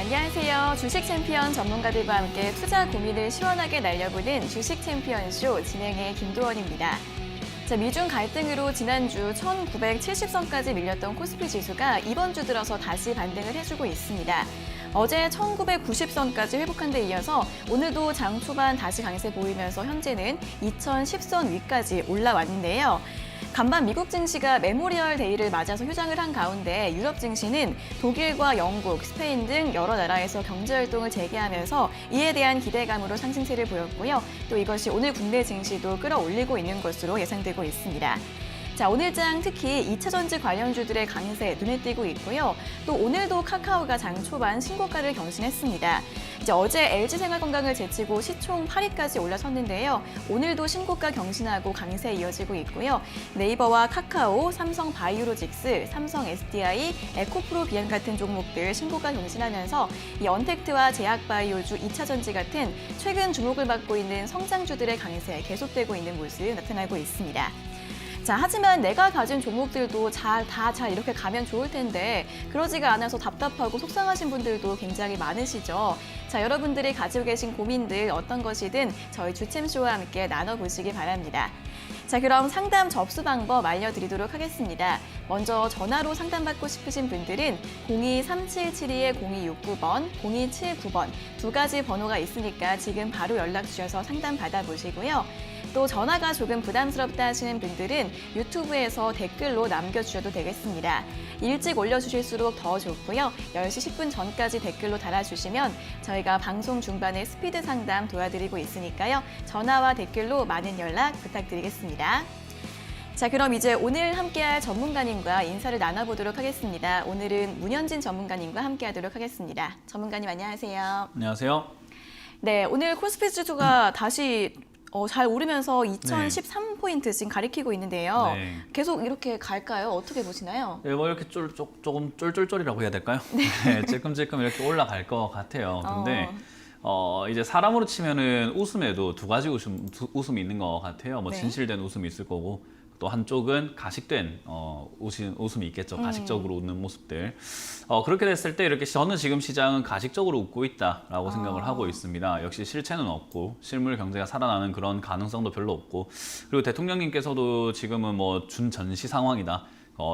안녕하세요. 주식 챔피언 전문가들과 함께 투자 고민을 시원하게 날려보는 주식 챔피언쇼 진행의 김도원입니다. 자, 미중 갈등으로 지난주 1970선까지 밀렸던 코스피 지수가 이번 주 들어서 다시 반등을 해주고 있습니다. 어제 1990선까지 회복한 데 이어서 오늘도 장 초반 다시 강세 보이면서 현재는 2010선 위까지 올라왔는데요. 간밤 미국 증시가 메모리얼 데이를 맞아서 휴장을 한 가운데 유럽 증시는 독일과 영국, 스페인 등 여러 나라에서 경제활동을 재개하면서 이에 대한 기대감으로 상승세를 보였고요. 또 이것이 오늘 국내 증시도 끌어올리고 있는 것으로 예상되고 있습니다. 자, 오늘장 특히 2차전지 관련주들의 강세 눈에 띄고 있고요. 또 오늘도 카카오가 장 초반 신고가를 경신했습니다. 이제 어제 LG생활건강을 제치고 시총 8위까지 올라섰는데요. 오늘도 신고가 경신하고 강세 이어지고 있고요. 네이버와 카카오, 삼성 바이오로직스, 삼성 SDI, 에코프로 비행 같은 종목들 신고가 경신하면서 이 언택트와 제약바이오주, 2차전지 같은 최근 주목을 받고 있는 성장주들의 강세 계속되고 있는 모습 나타나고 있습니다. 자, 하지만 내가 가진 종목들도 잘 이렇게 가면 좋을 텐데 그러지가 않아서 답답하고 속상하신 분들도 굉장히 많으시죠. 자, 여러분들이 가지고 계신 고민들 어떤 것이든 저희 주챔쇼와 함께 나눠보시기 바랍니다. 자, 그럼 상담 접수 방법 알려드리도록 하겠습니다. 먼저 전화로 상담받고 싶으신 분들은 02-3772-0269번, 0279번 두 가지 번호가 있으니까 지금 바로 연락 주셔서 상담 받아보시고요. 또 전화가 조금 부담스럽다 하시는 분들은 유튜브에서 댓글로 남겨주셔도 되겠습니다. 일찍 올려주실수록 더 좋고요. 10시 10분 전까지 댓글로 달아주시면 저희가 방송 중반에 스피드 상담 도와드리고 있으니까요. 전화와 댓글로 많은 연락 부탁드리겠습니다. 자, 그럼 이제 오늘 함께할 전문가님과 인사를 나눠보도록 하겠습니다. 오늘은 문현진 전문가님과 함께하도록 하겠습니다. 전문가님 안녕하세요. 안녕하세요. 네, 오늘 코스피 지수가 다시 잘 오르면서 2013포인트 지금 가리키고 있는데요. 네. 계속 이렇게 갈까요? 어떻게 보시나요? 네, 뭐 이렇게 조금 쫄쫄쫄이라고 해야 될까요? 네, 찔끔찔끔 이렇게 올라갈 것 같아요. 근데 이제 사람으로 치면은 웃음에도 두 가지 웃음이 있는 것 같아요. 뭐 네. 진실된 웃음이 있을 거고 또 한쪽은 가식된 웃음이 있겠죠. 가식적으로 웃는 모습들. 그렇게 됐을 때 이렇게 저는 지금 시장은 가식적으로 웃고 있다라고 생각을 하고 있습니다. 역시 실체는 없고 실물 경제가 살아나는 그런 가능성도 별로 없고 그리고 대통령님께서도 지금은 뭐 준전시 상황이다.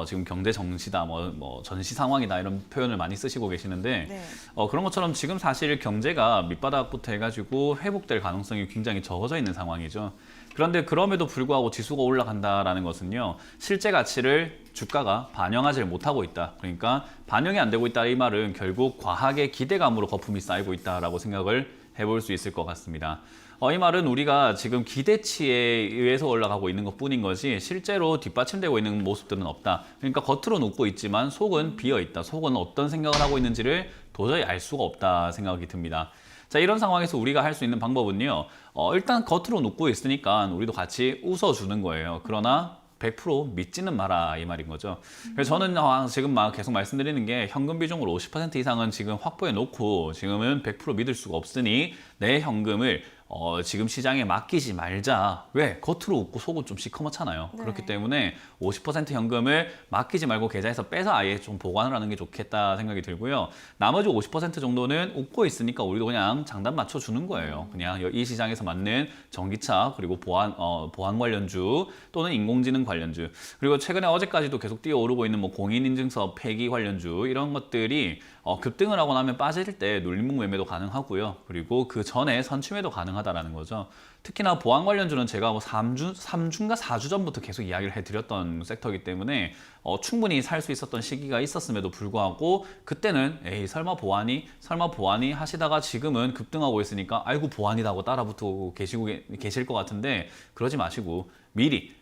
지금 경제 정시다, 뭐 전시 상황이다 이런 표현을 많이 쓰시고 계시는데 네. 그런 것처럼 지금 사실 경제가 밑바닥부터 해가지고 회복될 가능성이 굉장히 적어져 있는 상황이죠. 그런데 그럼에도 불구하고 지수가 올라간다라는 것은요, 실제 가치를 주가가 반영하지 못하고 있다. 그러니까 반영이 안 되고 있다 이 말은 결국 과하게 기대감으로 거품이 쌓이고 있다라고 생각을 해볼 수 있을 것 같습니다. 이 말은 우리가 지금 기대치에 의해서 올라가고 있는 것뿐인 것이 실제로 뒷받침되고 있는 모습들은 없다. 그러니까 겉으로는 웃고 있지만 속은 비어 있다. 속은 어떤 생각을 하고 있는지를 도저히 알 수가 없다 생각이 듭니다. 자, 이런 상황에서 우리가 할 수 있는 방법은요. 일단 겉으로 웃고 있으니까 우리도 같이 웃어주는 거예요. 그러나 100% 믿지는 마라 이 말인 거죠. 그래서 저는 지금 계속 말씀드리는 게 현금 비중으로 50% 이상은 지금 확보해 놓고 지금은 100% 믿을 수가 없으니 내 현금을 지금 시장에 맡기지 말자. 왜? 겉으로 웃고 속은 좀 시커멓잖아요. 네. 그렇기 때문에 50% 현금을 맡기지 말고 계좌에서 빼서 아예 좀 보관을 하는 게 좋겠다 생각이 들고요. 나머지 50% 정도는 웃고 있으니까 우리도 그냥 장단 맞춰주는 거예요. 그냥 이 시장에서 맞는 전기차 그리고 보안 관련주 또는 인공지능 관련주 그리고 최근에 어제까지도 계속 뛰어오르고 있는 뭐 공인인증서 폐기 관련주 이런 것들이 급등을 하고 나면 빠질 때 눌림목 매매도 가능하고요. 그리고 그 전에 선취매도 가능하다라는 거죠. 특히나 보안 관련주는 제가 뭐 3주인가 4주 전부터 계속 이야기를 해드렸던 섹터이기 때문에 충분히 살 수 있었던 시기가 있었음에도 불구하고 그때는 에이 설마 보안이 하시다가 지금은 급등하고 있으니까 아이고 보안이라고 따라붙고 계실 것 같은데 그러지 마시고 미리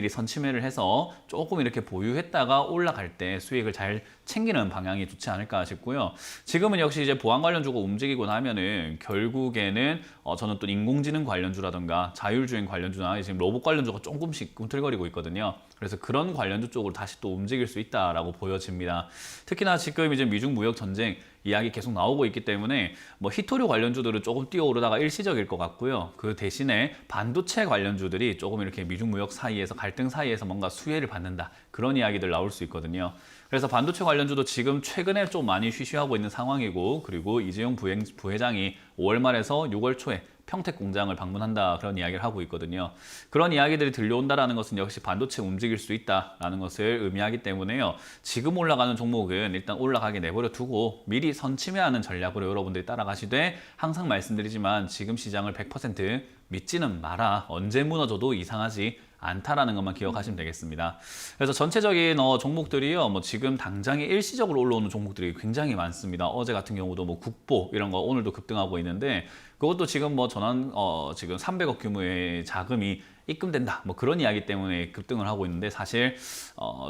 선취매를 해서 조금 이렇게 보유했다가 올라갈 때 수익을 잘 챙기는 방향이 좋지 않을까 싶고요. 지금은 역시 이제 보안 관련주가 움직이고 나면은 결국에는 저는 또 인공지능 관련주라든가 자율주행 관련주나 지금 로봇 관련주가 조금씩 꿈틀거리고 있거든요. 그래서 그런 관련주 쪽으로 다시 또 움직일 수 있다라고 보여집니다. 특히나 지금 이제 미중 무역 전쟁 이야기 계속 나오고 있기 때문에 뭐 히토류 관련주들은 조금 뛰어오르다가 일시적일 것 같고요. 그 대신에 반도체 관련주들이 조금 이렇게 미중 무역 사이에서 갈등 사이에서 뭔가 수혜를 받는다. 그런 이야기들 나올 수 있거든요. 그래서 반도체 관련주도 지금 최근에 좀 많이 쉬쉬하고 있는 상황이고, 그리고 이재용 부회장이 5월 말에서 6월 초에 평택 공장을 방문한다, 그런 이야기를 하고 있거든요. 그런 이야기들이 들려온다라는 것은 역시 반도체 움직일 수 있다라는 것을 의미하기 때문에요. 지금 올라가는 종목은 일단 올라가게 내버려 두고 미리 선침해하는 전략으로 여러분들이 따라가시되, 항상 말씀드리지만 지금 시장을 100% 믿지는 마라. 언제 무너져도 이상하지 않다라는 것만 기억하시면 되겠습니다. 그래서 전체적인 종목들이요, 뭐 지금 당장에 일시적으로 올라오는 종목들이 굉장히 많습니다. 어제 같은 경우도 뭐 국보 이런 거 오늘도 급등하고 있는데, 그것도 지금 뭐 전환 지금 300억 규모의 자금이 입금된다, 뭐 그런 이야기 때문에 급등을 하고 있는데, 사실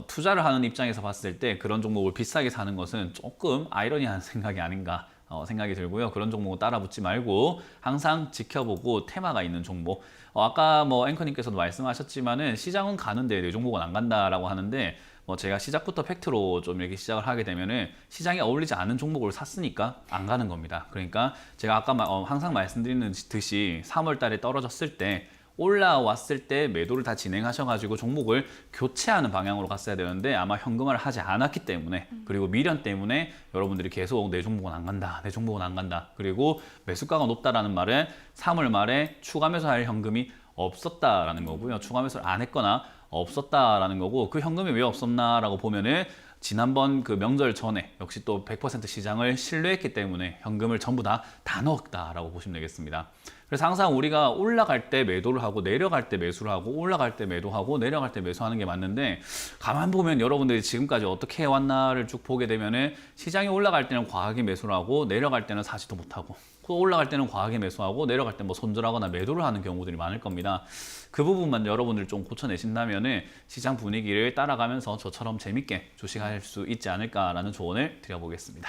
투자를 하는 입장에서 봤을 때 그런 종목을 비싸게 사는 것은 조금 아이러니한 생각이 아닌가 생각이 들고요. 그런 종목은 따라붙지 말고 항상 지켜보고 테마가 있는 종목. 아까 뭐 앵커님께서도 말씀하셨지만은 시장은 가는데 내 종목은 안 간다라고 하는데, 뭐 제가 시작부터 팩트로 좀 이렇게 시작을 하게 되면은 시장에 어울리지 않은 종목을 샀으니까 안 가는 겁니다. 그러니까 제가 아까 항상 말씀드리는 듯이 3월 달에 떨어졌을 때, 올라왔을 때 매도를 다 진행하셔가지고 종목을 교체하는 방향으로 갔어야 되는데, 아마 현금화를 하지 않았기 때문에, 그리고 미련 때문에 여러분들이 계속 내 종목은 안 간다, 내 종목은 안 간다, 그리고 매수가가 높다라는 말은 3월 말에 추가 매수할 현금이 없었다라는 거고요. 추가 매수를 안 했거나 없었다라는 거고, 그 현금이 왜 없었나라고 보면은 지난번 그 명절 전에 역시 또 100% 시장을 신뢰했기 때문에 현금을 전부 다 넣었다라고 보시면 되겠습니다. 그래서 항상 우리가 올라갈 때 매도를 하고 내려갈 때 매수를 하고, 올라갈 때 매도하고 내려갈 때 매수하는 게 맞는데, 가만 보면 여러분들이 지금까지 어떻게 해왔나를 쭉 보게 되면은 시장이 올라갈 때는 과하게 매수를 하고 내려갈 때는 사지도 못하고, 또 올라갈 때는 과하게 매수하고 내려갈 때 뭐 손절하거나 매도를 하는 경우들이 많을 겁니다. 그 부분만 여러분들이 좀 고쳐내신다면은 시장 분위기를 따라가면서 저처럼 재밌게 주식할 수 있지 않을까라는 조언을 드려보겠습니다.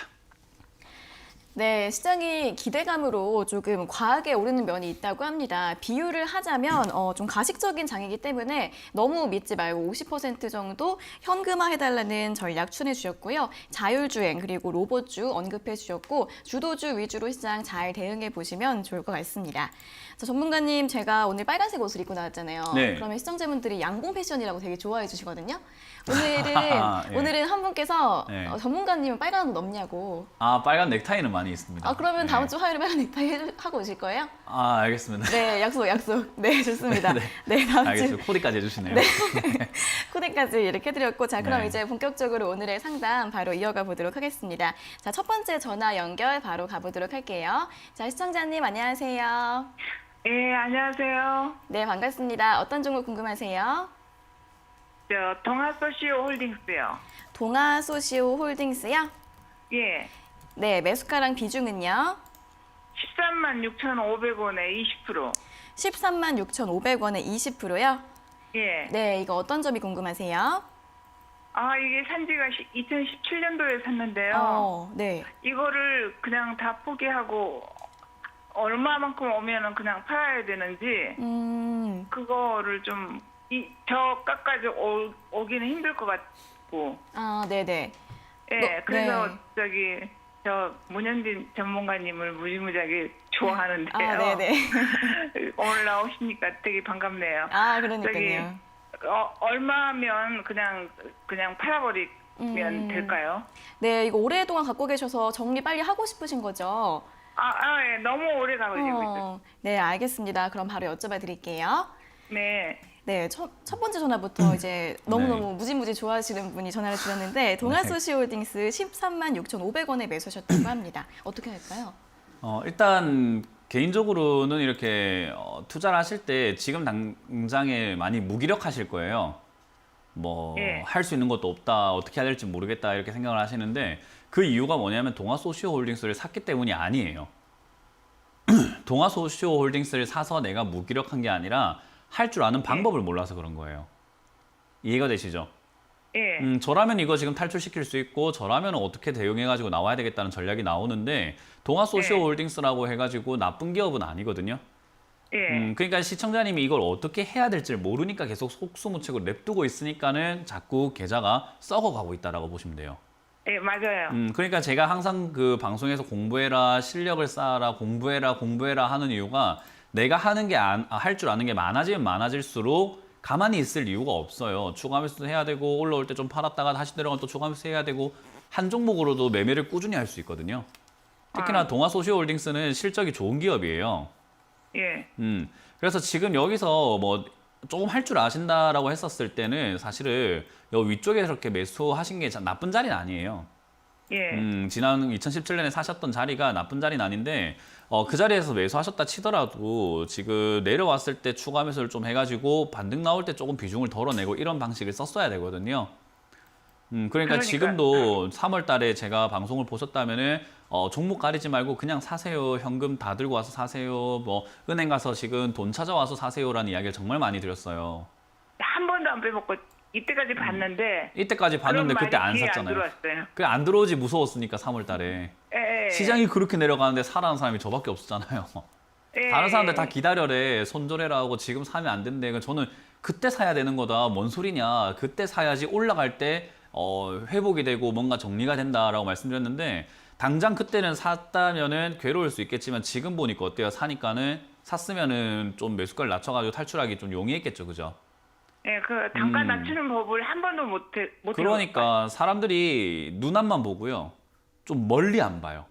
네, 시장이 기대감으로 조금 과하게 오르는 면이 있다고 합니다. 비유를 하자면 좀 가식적인 장이기 때문에 너무 믿지 말고 50% 정도 현금화해달라는 전략 추천해 주셨고요. 자율주행 그리고 로봇주 언급해 주셨고, 주도주 위주로 시장 잘 대응해 보시면 좋을 것 같습니다. 자, 전문가님, 제가 오늘 빨간색 옷을 입고 나왔잖아요. 네. 그러면 시청자분들이 양봉 패션이라고 되게 좋아해 주시거든요. 오늘은 예. 오늘은 한 분께서 네. 전문가님은 빨간 옷 없냐고. 빨간 넥타이는 많이 있습니다. 그러면 네. 다음 주 화요일에 빨간 넥타이 하고 오실 거예요? 알겠습니다. 네, 약속. 네, 좋습니다. 네. 네, 다음 주 알겠습니다. 코디까지 해주시네요. 코디까지 이렇게 해드렸고, 자, 그럼 네. 이제 본격적으로 오늘의 상담 바로 이어가 보도록 하겠습니다. 자, 첫 번째 전화 연결 바로 가보도록 할게요. 자, 시청자님 안녕하세요. 예, 안녕하세요. 네, 반갑습니다. 어떤 종목 궁금하세요? 동아소시오 홀딩스요. 동아소시오 홀딩스요? 예, 네, 매수가랑 비중은요? 136,500원에 20%. 136,500원에 20%요? 예. 네, 이거 어떤 점이 궁금하세요? 이게 산지가 2017년도에 샀는데요. 네. 이거를 그냥 다 포기하고 얼마만큼 오면은 그냥 팔아야 되는지 그거를 좀 저가까지 오기는 힘들 것 같고. 네네. 예, 그래서 네. 저 문현진 전문가님을 무지무지하게 좋아하는데요. 네네. 오늘 나오시니까 되게 반갑네요. 그러니까요. 얼마면 그냥 팔아버리면 될까요? 네, 이거 오랫동안 갖고 계셔서 정리 빨리 하고 싶으신 거죠? 예, 너무 오래 가지고 있어요. 네, 알겠습니다. 그럼 바로 여쭤봐 드릴게요. 네. 네, 첫 번째 전화부터 이제 너무너무 무지무지 좋아하시는 분이 전화를 주셨는데, 동아소시홀딩스 136,500원에 매수하셨다고 합니다. 어떻게 할까요? 일단 개인적으로는 이렇게 투자를 하실 때 지금 당장에 많이 무기력하실 거예요. 뭐 할 수 있는 것도 없다, 어떻게 해야 될지 모르겠다 이렇게 생각을 하시는데, 그 이유가 뭐냐면 동아소시오홀딩스를 샀기 때문이 아니에요. 동아소시오홀딩스를 사서 내가 무기력한 게 아니라 할 줄 아는 방법을 몰라서 그런 거예요. 이해가 되시죠? 예. 저라면 이거 지금 탈출시킬 수 있고, 저라면 어떻게 대응해가지고 나와야 되겠다는 전략이 나오는데, 동아소시오홀딩스라고 해가지고 나쁜 기업은 아니거든요. 예. 그러니까 시청자님이 이걸 어떻게 해야 될지를 모르니까 계속 속수무책으로 냅두고 있으니까는 자꾸 계좌가 썩어가고 있다라고 보시면 돼요. 예, 맞아요. 그러니까 제가 항상 그 방송에서 공부해라, 실력을 쌓아라, 공부해라 하는 이유가, 내가 하는 게 할 줄 아는 게 많아지면 많아질수록 가만히 있을 이유가 없어요. 추가 매수도 해야 되고 올라올 때 좀 팔았다가 다시 내려가면 또 추가 매수 해야 되고 한 종목으로도 매매를 꾸준히 할 수 있거든요. 특히나 동아소시홀딩스는 실적이 좋은 기업이에요. 예. 그래서 지금 여기서 뭐 조금 할 줄 아신다라고 했었을 때는 사실은 여기 위쪽에 이렇게 매수하신 게 나쁜 자리는 아니에요. 예. 지난 2017년에 사셨던 자리가 나쁜 자리는 아닌데 그 자리에서 매수하셨다 치더라도 지금 내려왔을 때 추가 매수를 좀 해가지고 반등 나올 때 조금 비중을 덜어내고 이런 방식을 썼어야 되거든요. 그러니까 지금도 3월 달에 제가 방송을 보셨다면은 종목 가리지 말고 그냥 사세요. 현금 다 들고 와서 사세요. 뭐 은행 가서 지금 돈 찾아와서 사세요라는 이야기를 정말 많이 드렸어요. 한 번도 안 빼먹고 이때까지 봤는데. 이때까지 봤는데 그런 그때 안 말이 귀에 샀잖아요. 안 들어왔어요. 그게 안 들어오지 무서웠으니까 3월 달에. 예. 시장이 그렇게 내려가는데 사라는 사람이 저밖에 없었잖아요. 예. 다른 사람들 다 기다려래, 손절해라 하고 지금 사면 안 된대. 저는 그때 사야 되는 거다. 뭔 소리냐. 그때 사야지 올라갈 때 회복이 되고 뭔가 정리가 된다라고 말씀드렸는데 당장 그때는 샀다면은 괴로울 수 있겠지만 지금 보니까 어때요? 사니까는 샀으면은 좀 매수가를 낮춰가지고 탈출하기 좀 용이했겠죠, 그죠? 예, 그 단가 낮추는 법을 한 번도 못 그러니까 사람들이 눈앞만 보고요. 좀 멀리 안 봐요.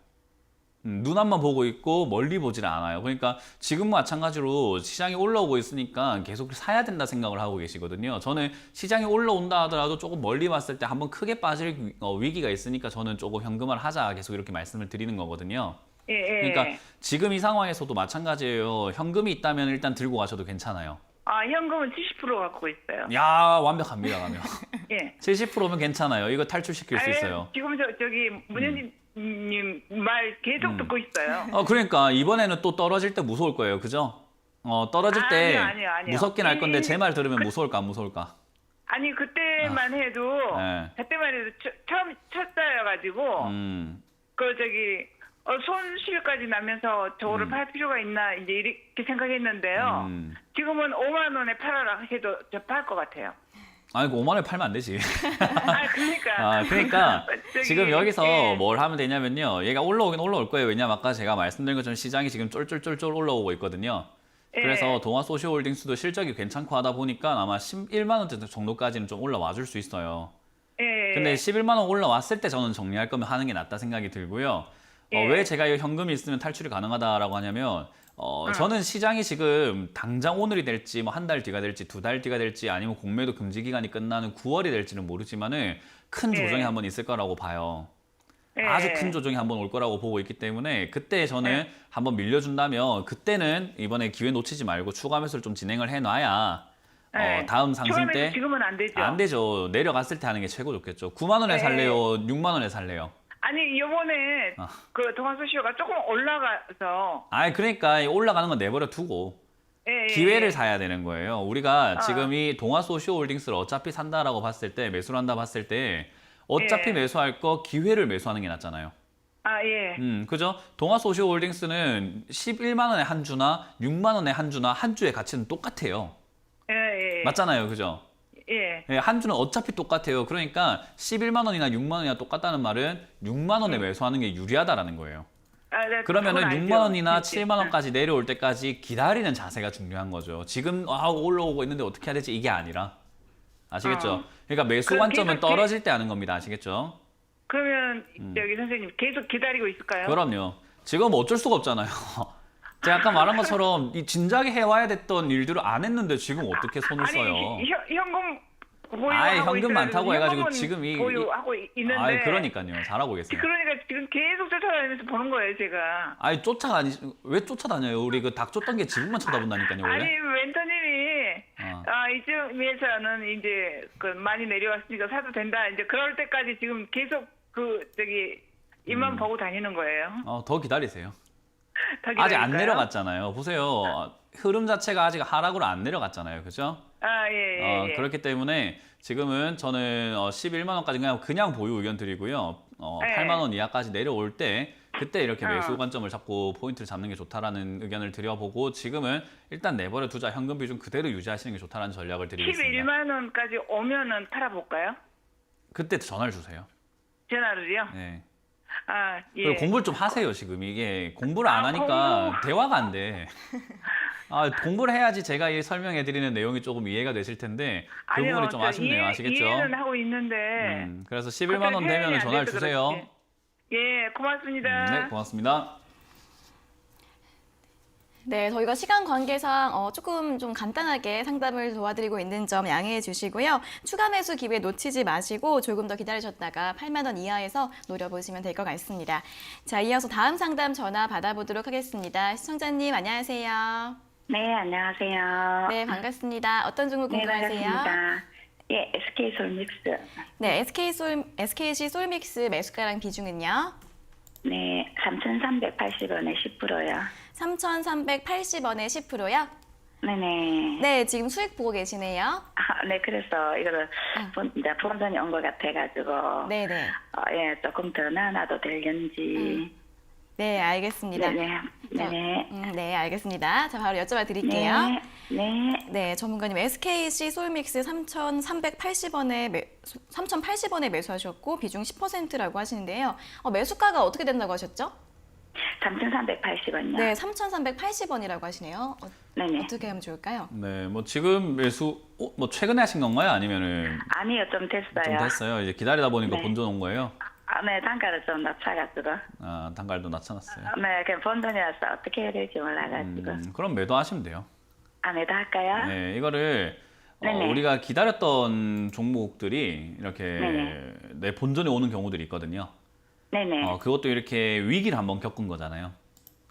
눈앞만 보고 있고 멀리 보질 않아요. 그러니까 지금 마찬가지로 시장이 올라오고 있으니까 계속 사야 된다 생각을 하고 계시거든요. 저는 시장이 올라온다 하더라도 조금 멀리 봤을 때 한번 크게 빠질 위기가 있으니까 저는 조금 현금을 하자 계속 이렇게 말씀을 드리는 거거든요. 예, 예. 그러니까 지금 이 상황에서도 마찬가지예요. 현금이 있다면 일단 들고 가셔도 괜찮아요. 아, 현금은 70% 갖고 있어요. 야, 완벽합니다, 가면. 예. 70%면 괜찮아요. 이거 탈출시킬 수 아니, 있어요. 지금 저기 문현진님 말 계속 듣고 있어요. 그러니까 이번에는 또 떨어질 때 무서울 거예요. 그죠? 떨어질 때 아니요. 무섭긴 할 건데 제 말 들으면 무서울까 안 무서울까? 아니 그때만 해도 네. 그때만 해도 처음 첫 달여가지고 그 저기 손실까지 나면서 저거를 팔 필요가 있나 이제 이렇게 생각했는데요. 지금은 5만 원에 팔아라 해도 저 팔 것 같아요. 아니 5만 원에 팔면 안 되지. 그러니까 저기, 지금 여기서 예. 뭘 하면 되냐면요. 얘가 올라오긴 올라올 거예요. 왜냐면 아까 제가 말씀드린 것처럼 시장이 지금 쫄쫄쫄쫄 올라오고 있거든요. 그래서 예. 동아소시홀딩스도 실적이 괜찮고 하다 보니까 아마 11만 원 정도까지는 좀 올라와 줄 수 있어요. 예. 근데 11만 원 올라왔을 때 저는 정리할 거면 하는 게 낫다 생각이 들고요. 예. 왜 제가 이 현금이 있으면 탈출이 가능하다라고 하냐면 저는 시장이 지금 당장 오늘이 될지 뭐 한 달 뒤가 될지 두 달 뒤가 될지 아니면 공매도 금지 기간이 끝나는 9월이 될지는 모르지만은 큰 조정이 한번 있을 거라고 봐요. 예. 아주 큰 조정이 한번 올 거라고 보고 있기 때문에 그때 저는 한번 밀려준다면 그때는 이번에 기회 놓치지 말고 추가 매수를 좀 진행을 해놔야 다음 상승 때 지금은 안 되죠. 안 되죠. 내려갔을 때 하는 게 최고 좋겠죠. 9만 원에 살래요? 6만 원에 살래요? 아니 요번에 그 동아소시오가 조금 올라가서 그러니까 올라가는 건 내버려 두고 기회를 사야 되는 거예요. 우리가 지금 이 동아소시오홀딩스를 어차피 산다라고 봤을 때 매수를 한다 봤을 때 어차피 매수할 거 기회를 매수하는 게 낫잖아요. 그죠? 동아소시오홀딩스는 11만 원에 한 주나 6만 원에 한 주나 한 주의 가치는 똑같아요. 맞잖아요. 그죠? 한 주는 어차피 똑같아요. 그러니까 11만 원이나 6만 원이나 똑같다는 말은 6만 원에 매수하는 게 유리하다라는 거예요. 그러면은 6만 원이나 7만 원까지 내려올 때까지 기다리는 자세가 중요한 거죠. 지금 올라오고 있는데 어떻게 해야 되지? 이게 아니라. 아시겠죠? 그러니까 매수 관점은 떨어질 때 하는 겁니다. 아시겠죠? 그러면 여기 선생님 계속 기다리고 있을까요? 그럼요. 지금 어쩔 수가 없잖아요. 제가 아까 말한 것처럼 이 진작에 해와야 됐던 일들을 안 했는데 지금 어떻게 손을 써요? 현금 보유하고 현금 많다고 해가지고 지금 보유하고 있는데. 그러니까요. 잘하고 계세요. 그러니까 지금 계속 쫓아다니면서 보는 거예요, 제가. 왜 쫓아다녀요? 우리 그 닭 쫓던 게 지금만 쳐다본다니까요, 원래. 아니, 멘토님이 이쯤에서는 이제 그 많이 내려왔으니까 사도 된다. 이제 그럴 때까지 지금 계속 입만 보고 다니는 거예요. 더 기다리세요. 더 아직 안 기다릴까요? 내려갔잖아요. 보세요. 흐름 자체가 아직 하락으로 안 내려갔잖아요. 그죠? 예. 그렇기 때문에 지금은 저는 11만 원까지 그냥 보유 의견 드리고요. 8만 원 이하까지 내려올 때 그때 이렇게 매수 관점을 잡고 포인트를 잡는 게 좋다라는 의견을 드려보고 지금은 일단 내버려 두자. 현금 비중 그대로 유지하시는 게 좋다라는 전략을 드리겠습니다. 11만 원까지 오면은 팔아볼까요? 그때 전화를 주세요. 전화를요? 네. 예. 그리고 공부를 좀 하세요. 지금 이게 공부를 안 하니까 대화가 안 돼. 공부를 해야지 제가 이 설명해 드리는 내용이 조금 이해가 되실 텐데 그 아니요, 부분이 좀 저 아쉽네요. 아시겠죠? 이해는 하고 있는데. 그래서 11만 원 되면 전화를 주세요. 그렇지. 예, 고맙습니다. 네, 고맙습니다. 네, 저희가 시간 관계상 조금 좀 간단하게 상담을 도와드리고 있는 점 양해해 주시고요. 추가 매수 기회 놓치지 마시고 조금 더 기다리셨다가 8만 원 이하에서 노려보시면 될 것 같습니다. 자, 이어서 다음 상담 전화 받아보도록 하겠습니다. 시청자님 안녕하세요. 네, 안녕하세요. 네, 반갑습니다. 어떤 종목 네, 궁금하세요? 반갑습니다. 예, SK솔믹스. 네, SKC 솔믹스 매수가랑 비중은요? 네, 3,380원에 10%요. 3,380원에 10%요? 네네. 네, 지금 수익 보고 계시네요. 네, 그래서 이거를 이제 본전이 온 것 같아가지고. 네네. 예, 조금 더 나눠도 되는지. 네, 알겠습니다. 네네. 네네. 네, 알겠습니다. 자, 바로 여쭤봐 드릴게요. 네. 네. 네, 전문가님 SKC 솔믹스 3,080원에 매수하셨고 비중 10%라고 하시는데요. 매수가가 어떻게 된다고 하셨죠? 3,380원요. 네, 3,380원이라고 하시네요. 네네. 어떻게 하면 좋을까요? 네, 뭐 지금 매수 뭐 최근에 하신 건가요? 아니면은 아니요, 좀 됐어요. 좀 됐어요. 이제 기다리다 보니까 네. 본전 온 거예요. 네, 단가를 좀 낮춰가지고. 단가도 낮춰놨어요. 네, 그냥 본전이라서 어떻게 해야 될지 몰라가지고. 그럼 매도하시면 돼요. 매도 할까요? 네, 이거를 네네. 우리가 기다렸던 종목들이 이렇게 네네. 내 본전에 오는 경우들이 있거든요. 네네. 그것도 이렇게 위기를 한번 겪은 거잖아요.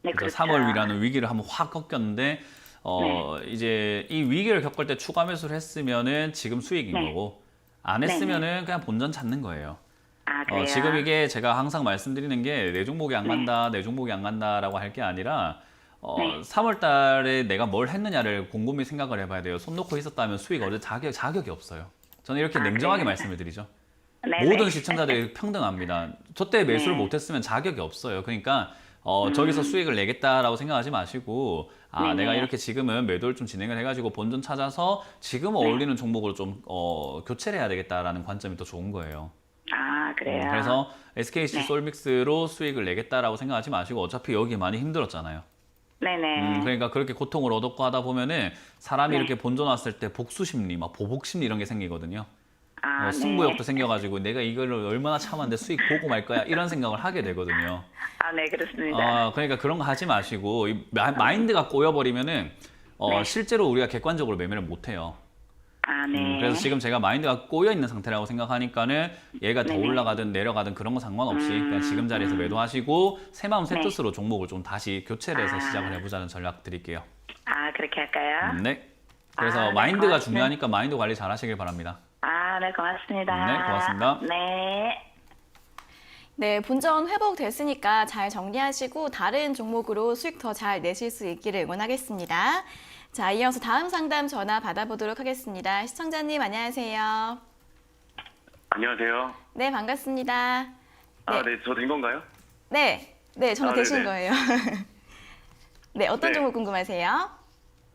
네, 그래서 그렇죠. 3월이라는 위기를 한번 확 겪었는데 이제 이 위기를 겪을 때 추가 매수를 했으면은 지금 수익인 네. 거고 안 했으면은 그냥 본전 찾는 거예요. 그래요? 지금 이게 제가 항상 말씀드리는 게 내 종목이 안 간다, 내 종목이 안 간다라고 할 게 아니라 3월 달에 내가 뭘 했느냐를 곰곰이 생각을 해봐야 돼요. 손 놓고 있었다면 수익 얻을 자격이 없어요. 저는 이렇게 냉정하게 그래요? 말씀을 드리죠. 네네. 모든 시청자들이 평등합니다. 저 때 매수를 네. 못했으면 자격이 없어요. 그러니까 저기서 수익을 내겠다라고 생각하지 마시고 네네. 내가 이렇게 지금은 매도를 좀 진행을 해가지고 본전 찾아서 지금 어울리는 종목으로 좀 교체를 해야 되겠다라는 관점이 더 좋은 거예요. 그래요? 그래서 SKC 네. 솔믹스로 수익을 내겠다라고 생각하지 마시고 어차피 여기 많이 힘들었잖아요. 네네. 그러니까 그렇게 고통을 얻었고 하다 보면은 사람이 네. 이렇게 본전 왔을 때 복수 심리, 막 보복 심리 이런 게 생기거든요. 네. 승부욕도 생겨가지고 내가 이걸 얼마나 참았는데 수익 보고 말 거야 이런 생각을 하게 되거든요. 네, 그렇습니다. 그러니까 그런 거 하지 마시고 마인드가 꼬여버리면은 네. 실제로 우리가 객관적으로 매매를 못 해요. 네. 그래서 지금 제가 마인드가 꼬여 있는 상태라고 생각하니까는 얘가 더 네네. 올라가든 내려가든 그런 거 상관없이 그냥 지금 자리에서 매도하시고 새 마음 새 네. 뜻으로 종목을 좀 다시 교체를 해서 시작을 해보자는 전략 드릴게요. 그렇게 할까요? 네. 그래서 네, 마인드가 고맙습니다. 중요하니까 마인드 관리 잘 하시길 바랍니다. 네, 고맙습니다. 네, 고맙습니다. 네. 네, 본전 회복됐으니까 잘 정리하시고 다른 종목으로 수익 더 잘 내실 수 있기를 응원하겠습니다. 자, 이어서 다음 상담 전화 받아보도록 하겠습니다. 시청자님 안녕하세요. 안녕하세요. 네, 반갑습니다. 네. 네, 저 된 건가요? 네, 전화 되신 네네. 거예요. 네, 어떤 네. 종목 궁금하세요?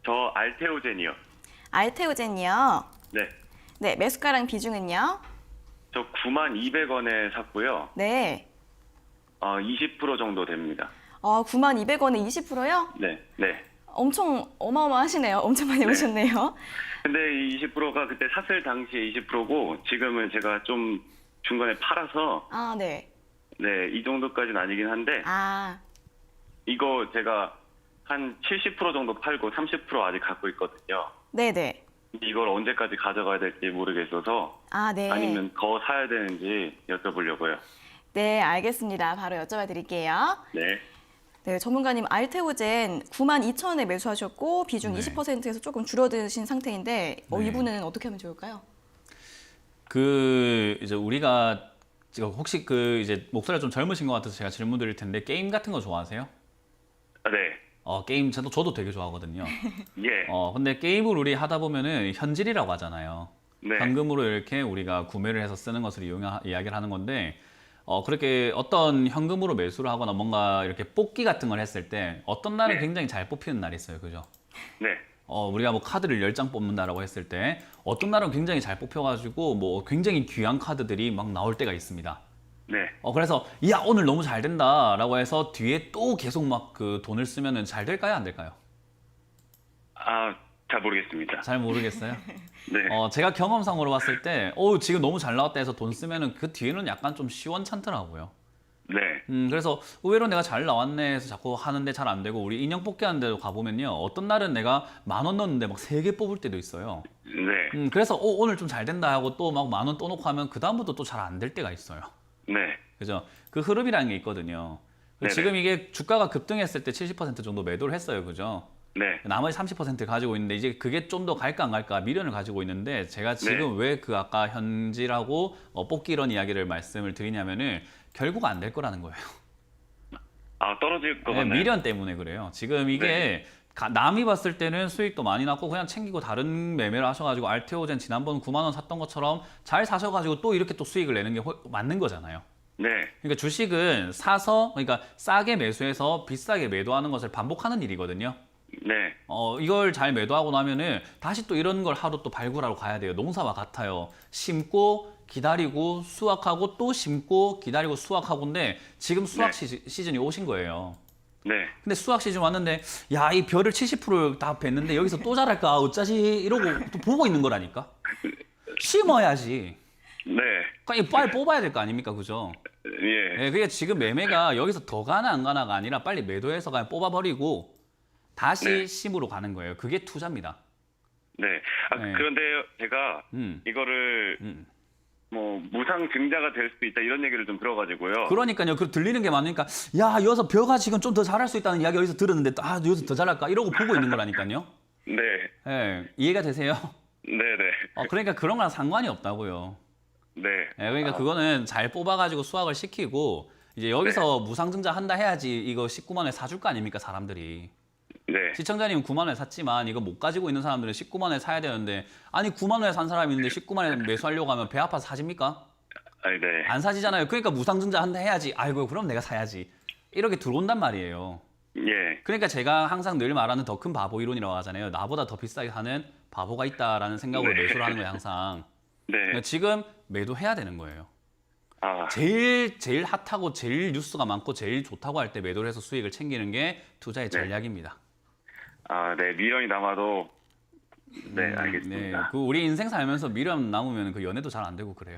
저 알테오젠이요. 알테오젠이요. 네. 네, 매수가랑 비중은요? 저 92,200원에 샀고요. 네. 20% 정도 됩니다. 92,200원에 20%요? 네. 네. 엄청 어마어마하시네요. 엄청 많이 오셨네요. 근데 이 20%가 그때 샀을 당시에 20%고 지금은 제가 좀 중간에 팔아서 네. 네, 이 정도까지는 아니긴 한데 이거 제가 한 70% 정도 팔고 30% 아직 갖고 있거든요. 네네. 이걸 언제까지 가져가야 될지 모르겠어서 네. 아니면 더 사야 되는지 여쭤보려고요. 네, 알겠습니다. 바로 여쭤봐 드릴게요. 네. 네, 전문가님 알테오젠 92,000원에 매수하셨고 비중 네. 20%에서 조금 줄어드신 상태인데 네. 이분은 어떻게 하면 좋을까요? 이제 우리가 지금 혹시 이제 목소리가 좀 젊으신 것 같아서 제가 질문 드릴 텐데 게임 같은 거 좋아하세요? 네. 게임 저도 되게 좋아하거든요. 예. 근데 게임을 우리 하다 보면은 현질이라고 하잖아요. 네. 현금으로 이렇게 우리가 구매를 해서 쓰는 것을 이야기를 하는 건데 그렇게 어떤 현금으로 매수를 하거나 뭔가 이렇게 뽑기 같은 걸 했을 때 어떤 날은 네. 굉장히 잘 뽑히는 날이 있어요. 그죠? 네. 우리가 뭐 카드를 10장 뽑는다라고 했을 때 어떤 날은 굉장히 잘 뽑혀가지고 뭐 굉장히 귀한 카드들이 막 나올 때가 있습니다. 네. 그래서 야 오늘 너무 잘 된다라고 해서 뒤에 또 계속 막 그 돈을 쓰면은 잘 될까요? 안 될까요? 잘 모르겠습니다. 잘 모르겠어요. 네. 제가 경험상으로 봤을 때, 지금 너무 잘 나왔다 해서 돈 쓰면은 그 뒤에는 약간 좀 시원찮더라고요. 네. 그래서 의외로 내가 잘 나왔네 해서 자꾸 하는데 잘 안 되고, 우리 인형 뽑기 하는 데도 가보면요. 어떤 날은 내가 10,000원 넣었는데 막 3개 뽑을 때도 있어요. 네. 그래서 오늘 좀 잘 된다 하고 또 막 10,000원 또 놓고 하면 그다음부터 또 잘 안 될 때가 있어요. 네. 그죠? 그 흐름이라는 게 있거든요. 네네. 지금 이게 주가가 급등했을 때 70% 정도 매도를 했어요. 그죠? 네. 나머지 30% 가지고 있는데 이제 그게 좀 더 갈까 안 갈까 미련을 가지고 있는데 제가 지금 왜 그 아까 현질하고 뽑기 이런 이야기를 말씀을 드리냐면은 결국 안 될 거라는 거예요. 떨어질 것 네, 같나요? 미련 때문에 그래요. 지금 이게 남이 봤을 때는 수익도 많이 났고 그냥 챙기고 다른 매매를 하셔가지고 알테오젠 지난번 9만 원 샀던 것처럼 잘 사셔가지고 또 이렇게 또 수익을 내는 게 맞는 거잖아요. 네. 그러니까 주식은 사서 그러니까 싸게 매수해서 비싸게 매도하는 것을 반복하는 일이거든요. 네. 이걸 잘 매도하고 나면은 다시 또 이런 걸 하루 또 발굴하러 가야 돼요. 농사와 같아요. 심고 기다리고 수확하고 또 심고 기다리고 수확하고인데 지금 수확 시즌이 오신 거예요. 네. 근데 수확 시즌 왔는데 야, 이 벼를 70%를 다 뱄는데 여기서 또 자랄까 어쩌지 이러고 또 보고 있는 거라니까. 심어야지. 네. 그러니까 빨리 뽑아야 될 거 아닙니까, 그죠? 예. 네, 그게 지금 매매가 여기서 더 가나 안 가나가 아니라 빨리 매도해서 그냥 뽑아버리고 다시 심으로 가는 거예요. 그게 투자입니다. 네. 네. 그런데 제가 이거를 뭐 무상 증자가 될 수도 있다 이런 얘기를 좀 들어가지고요. 그러니까요. 그 들리는 게 많으니까 야, 여기서 벼가 지금 좀 더 자랄 수 있다는 이야기 어디서 들었는데 여기서 더 자랄까 이러고 보고 있는 거라니까요. 네. 네, 이해가 되세요? 네네. 그러니까 그런 거랑 상관이 없다고요. 네. 그러니까 그거는 잘 뽑아가지고 수확을 시키고 이제 여기서 무상증자 한다 해야지 이거 19만 원에 사줄 거 아닙니까 사람들이. 네. 시청자님은 9만 원에 샀지만 이거 못 가지고 있는 사람들은 19만 원에 사야 되는데 아니 9만 원에 산 사람이 있는데 19만 원에 매수하려고 하면 배 아파서 사집니까? 네. 안 사지잖아요. 그러니까 무상증자 한다 해야지. 아이고 그럼 내가 사야지. 이렇게 들어온단 말이에요. 예. 그러니까 제가 항상 늘 말하는 더 큰 바보 이론이라고 하잖아요. 나보다 더 비싸게 사는 바보가 있다라는 생각으로 매수를 하는 거예요 항상. 네. 그러니까 지금 매도해야 되는 거예요. 아, 제일 핫하고 제일 뉴스가 많고 제일 좋다고 할 때 매도를 해서 수익을 챙기는 게 투자의 전략입니다. 네. 미련이 남아도 네, 알겠습니다. 네, 그 우리 인생 살면서 미련 남으면 그 연애도 잘 안 되고 그래요.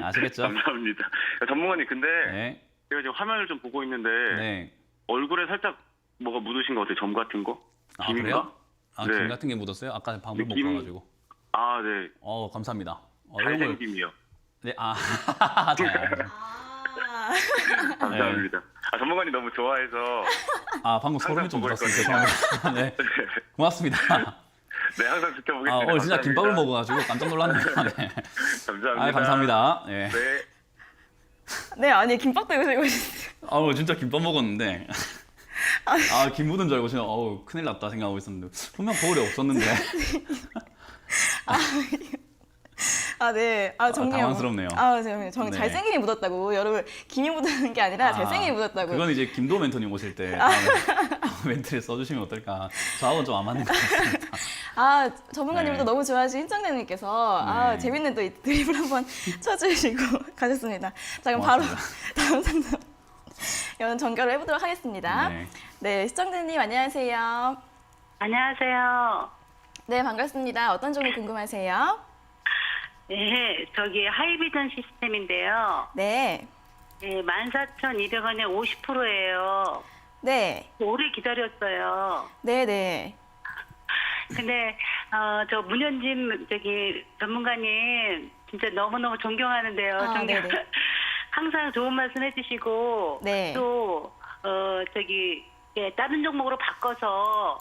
아시겠죠? 감사합니다. 전문가님, 근데 네. 제가 지금 화면을 좀 보고 있는데 네. 얼굴에 살짝 뭐가 묻으신 것 같아요. 점 같은 거? 아, 김인가? 그래요? 아, 네. 김 같은 게 묻었어요? 아까 방금 못 김- 봐가지고. 네. 감사합니다. 이런 걸- 잘생김이요. 네, 잘. 감사합니다. 전문가님 너무 좋아해서 방금 소름이 좀 보고 돋았어요. 죄송합니다. 네, 고맙습니다. 네, 항상 지켜보겠습니다. 오늘 진짜 감사합니다. 김밥을 먹어가지고 깜짝 놀랐네요. 네. 감사합니다. 감사합니다. 네. 네. 네, 아니 김밥도 요새 이거 진짜. 진짜 김밥 먹었는데. 김 묻은 줄 알고 제가 큰일 났다 생각하고 있었는데 분명 거울에 없었는데. 네. 정리요. 당황스럽네요. 정 네. 잘생김이 묻었다고. 여러분, 김이 묻는 게 아니라 잘생김이 묻었다고. 그건 이제 김도 멘토님 오실 때 다음에 멘트를 써주시면 어떨까. 저하고는 좀 안 맞는 것 같습니다. 전문가님도 네. 너무 좋아하시는 hin정님께서 네. 재밌는 또 이 드립을 한번 쳐주시고 가셨습니다. 자, 그럼 바로 다음 상담 전결을 해보도록 하겠습니다. 네. 네, 시청자님 안녕하세요. 안녕하세요. 네, 반갑습니다. 어떤 점이 궁금하세요? 네, 저기 하이비전 시스템인데요. 네, 네, 14,200원에 50%예요. 네, 오래 기다렸어요. 네, 네. 근데 저 문현진 저기 전문가님 진짜 너무너무 존경하는데요. 네네. 항상 좋은 말씀 해주시고 네. 또 다른 종목으로 바꿔서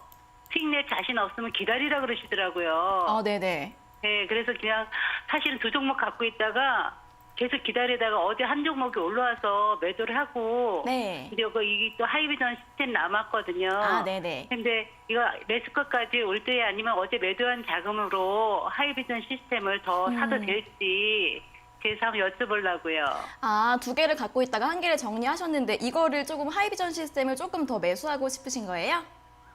수익 낼 자신 없으면 기다리라 그러시더라고요. 네, 네. 네, 그래서 그냥 사실은 두 종목 갖고 있다가 계속 기다리다가 어제 한 종목이 올라와서 매도를 하고 네. 그리고 이게 또 하이비전 시스템 남았거든요. 네, 네. 근데 이거 매수가까지 올 때 아니면 어제 매도한 자금으로 하이비전 시스템을 더 사도 될지 그래서 한번 여쭤보려고요. 두 개를 갖고 있다가 한 개를 정리하셨는데 이거를 조금 하이비전 시스템을 조금 더 매수하고 싶으신 거예요?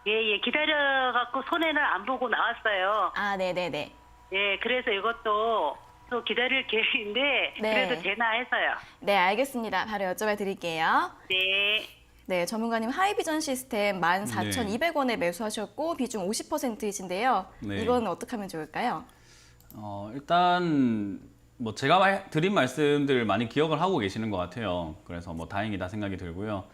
예, 기다려갖고 손해는 안 보고 나왔어요. 네, 네, 네. 예, 그래서 이것도 또 기다릴 계획인데 네. 그래도 되나 해서요. 네, 알겠습니다. 바로 여쭤봐 드릴게요. 네. 네, 전문가님 하이비전 시스템 14,200원에 매수하셨고 비중 50%이신데요. 네. 이건 어떻게 하면 좋을까요? 일단 뭐 제가 드린 말씀들 많이 기억을 하고 계시는 것 같아요. 그래서 뭐 다행이다 생각이 들고요.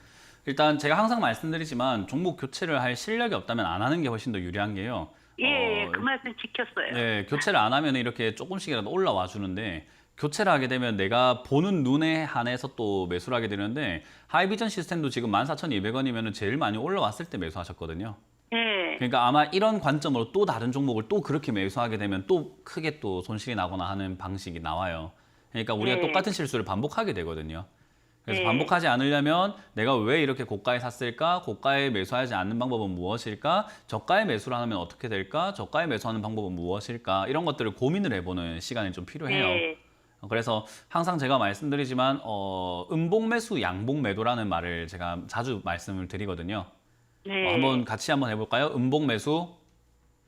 일단 제가 항상 말씀드리지만 종목 교체를 할 실력이 없다면 안 하는 게 훨씬 더 유리한 게요. 예, 그 말씀 지켰어요. 네, 교체를 안 하면 이렇게 조금씩이라도 올라와 주는데 교체를 하게 되면 내가 보는 눈에 한해서 또 매수를 하게 되는데 하이비전 시스템도 지금 14,200원이면 제일 많이 올라왔을 때 매수하셨거든요. 예. 그러니까 아마 이런 관점으로 또 다른 종목을 또 그렇게 매수하게 되면 또 크게 또 손실이 나거나 하는 방식이 나와요. 그러니까 우리가 네. 똑같은 실수를 반복하게 되거든요. 그래서 네. 반복하지 않으려면 내가 왜 이렇게 고가에 샀을까? 고가에 매수하지 않는 방법은 무엇일까? 저가에 매수를 하면 어떻게 될까? 저가에 매수하는 방법은 무엇일까? 이런 것들을 고민을 해보는 시간이 좀 필요해요. 네. 그래서 항상 제가 말씀드리지만 음봉 매수, 양봉 매도라는 말을 제가 자주 말씀을 드리거든요. 네. 한번 같이 한번 해볼까요? 음봉 매수,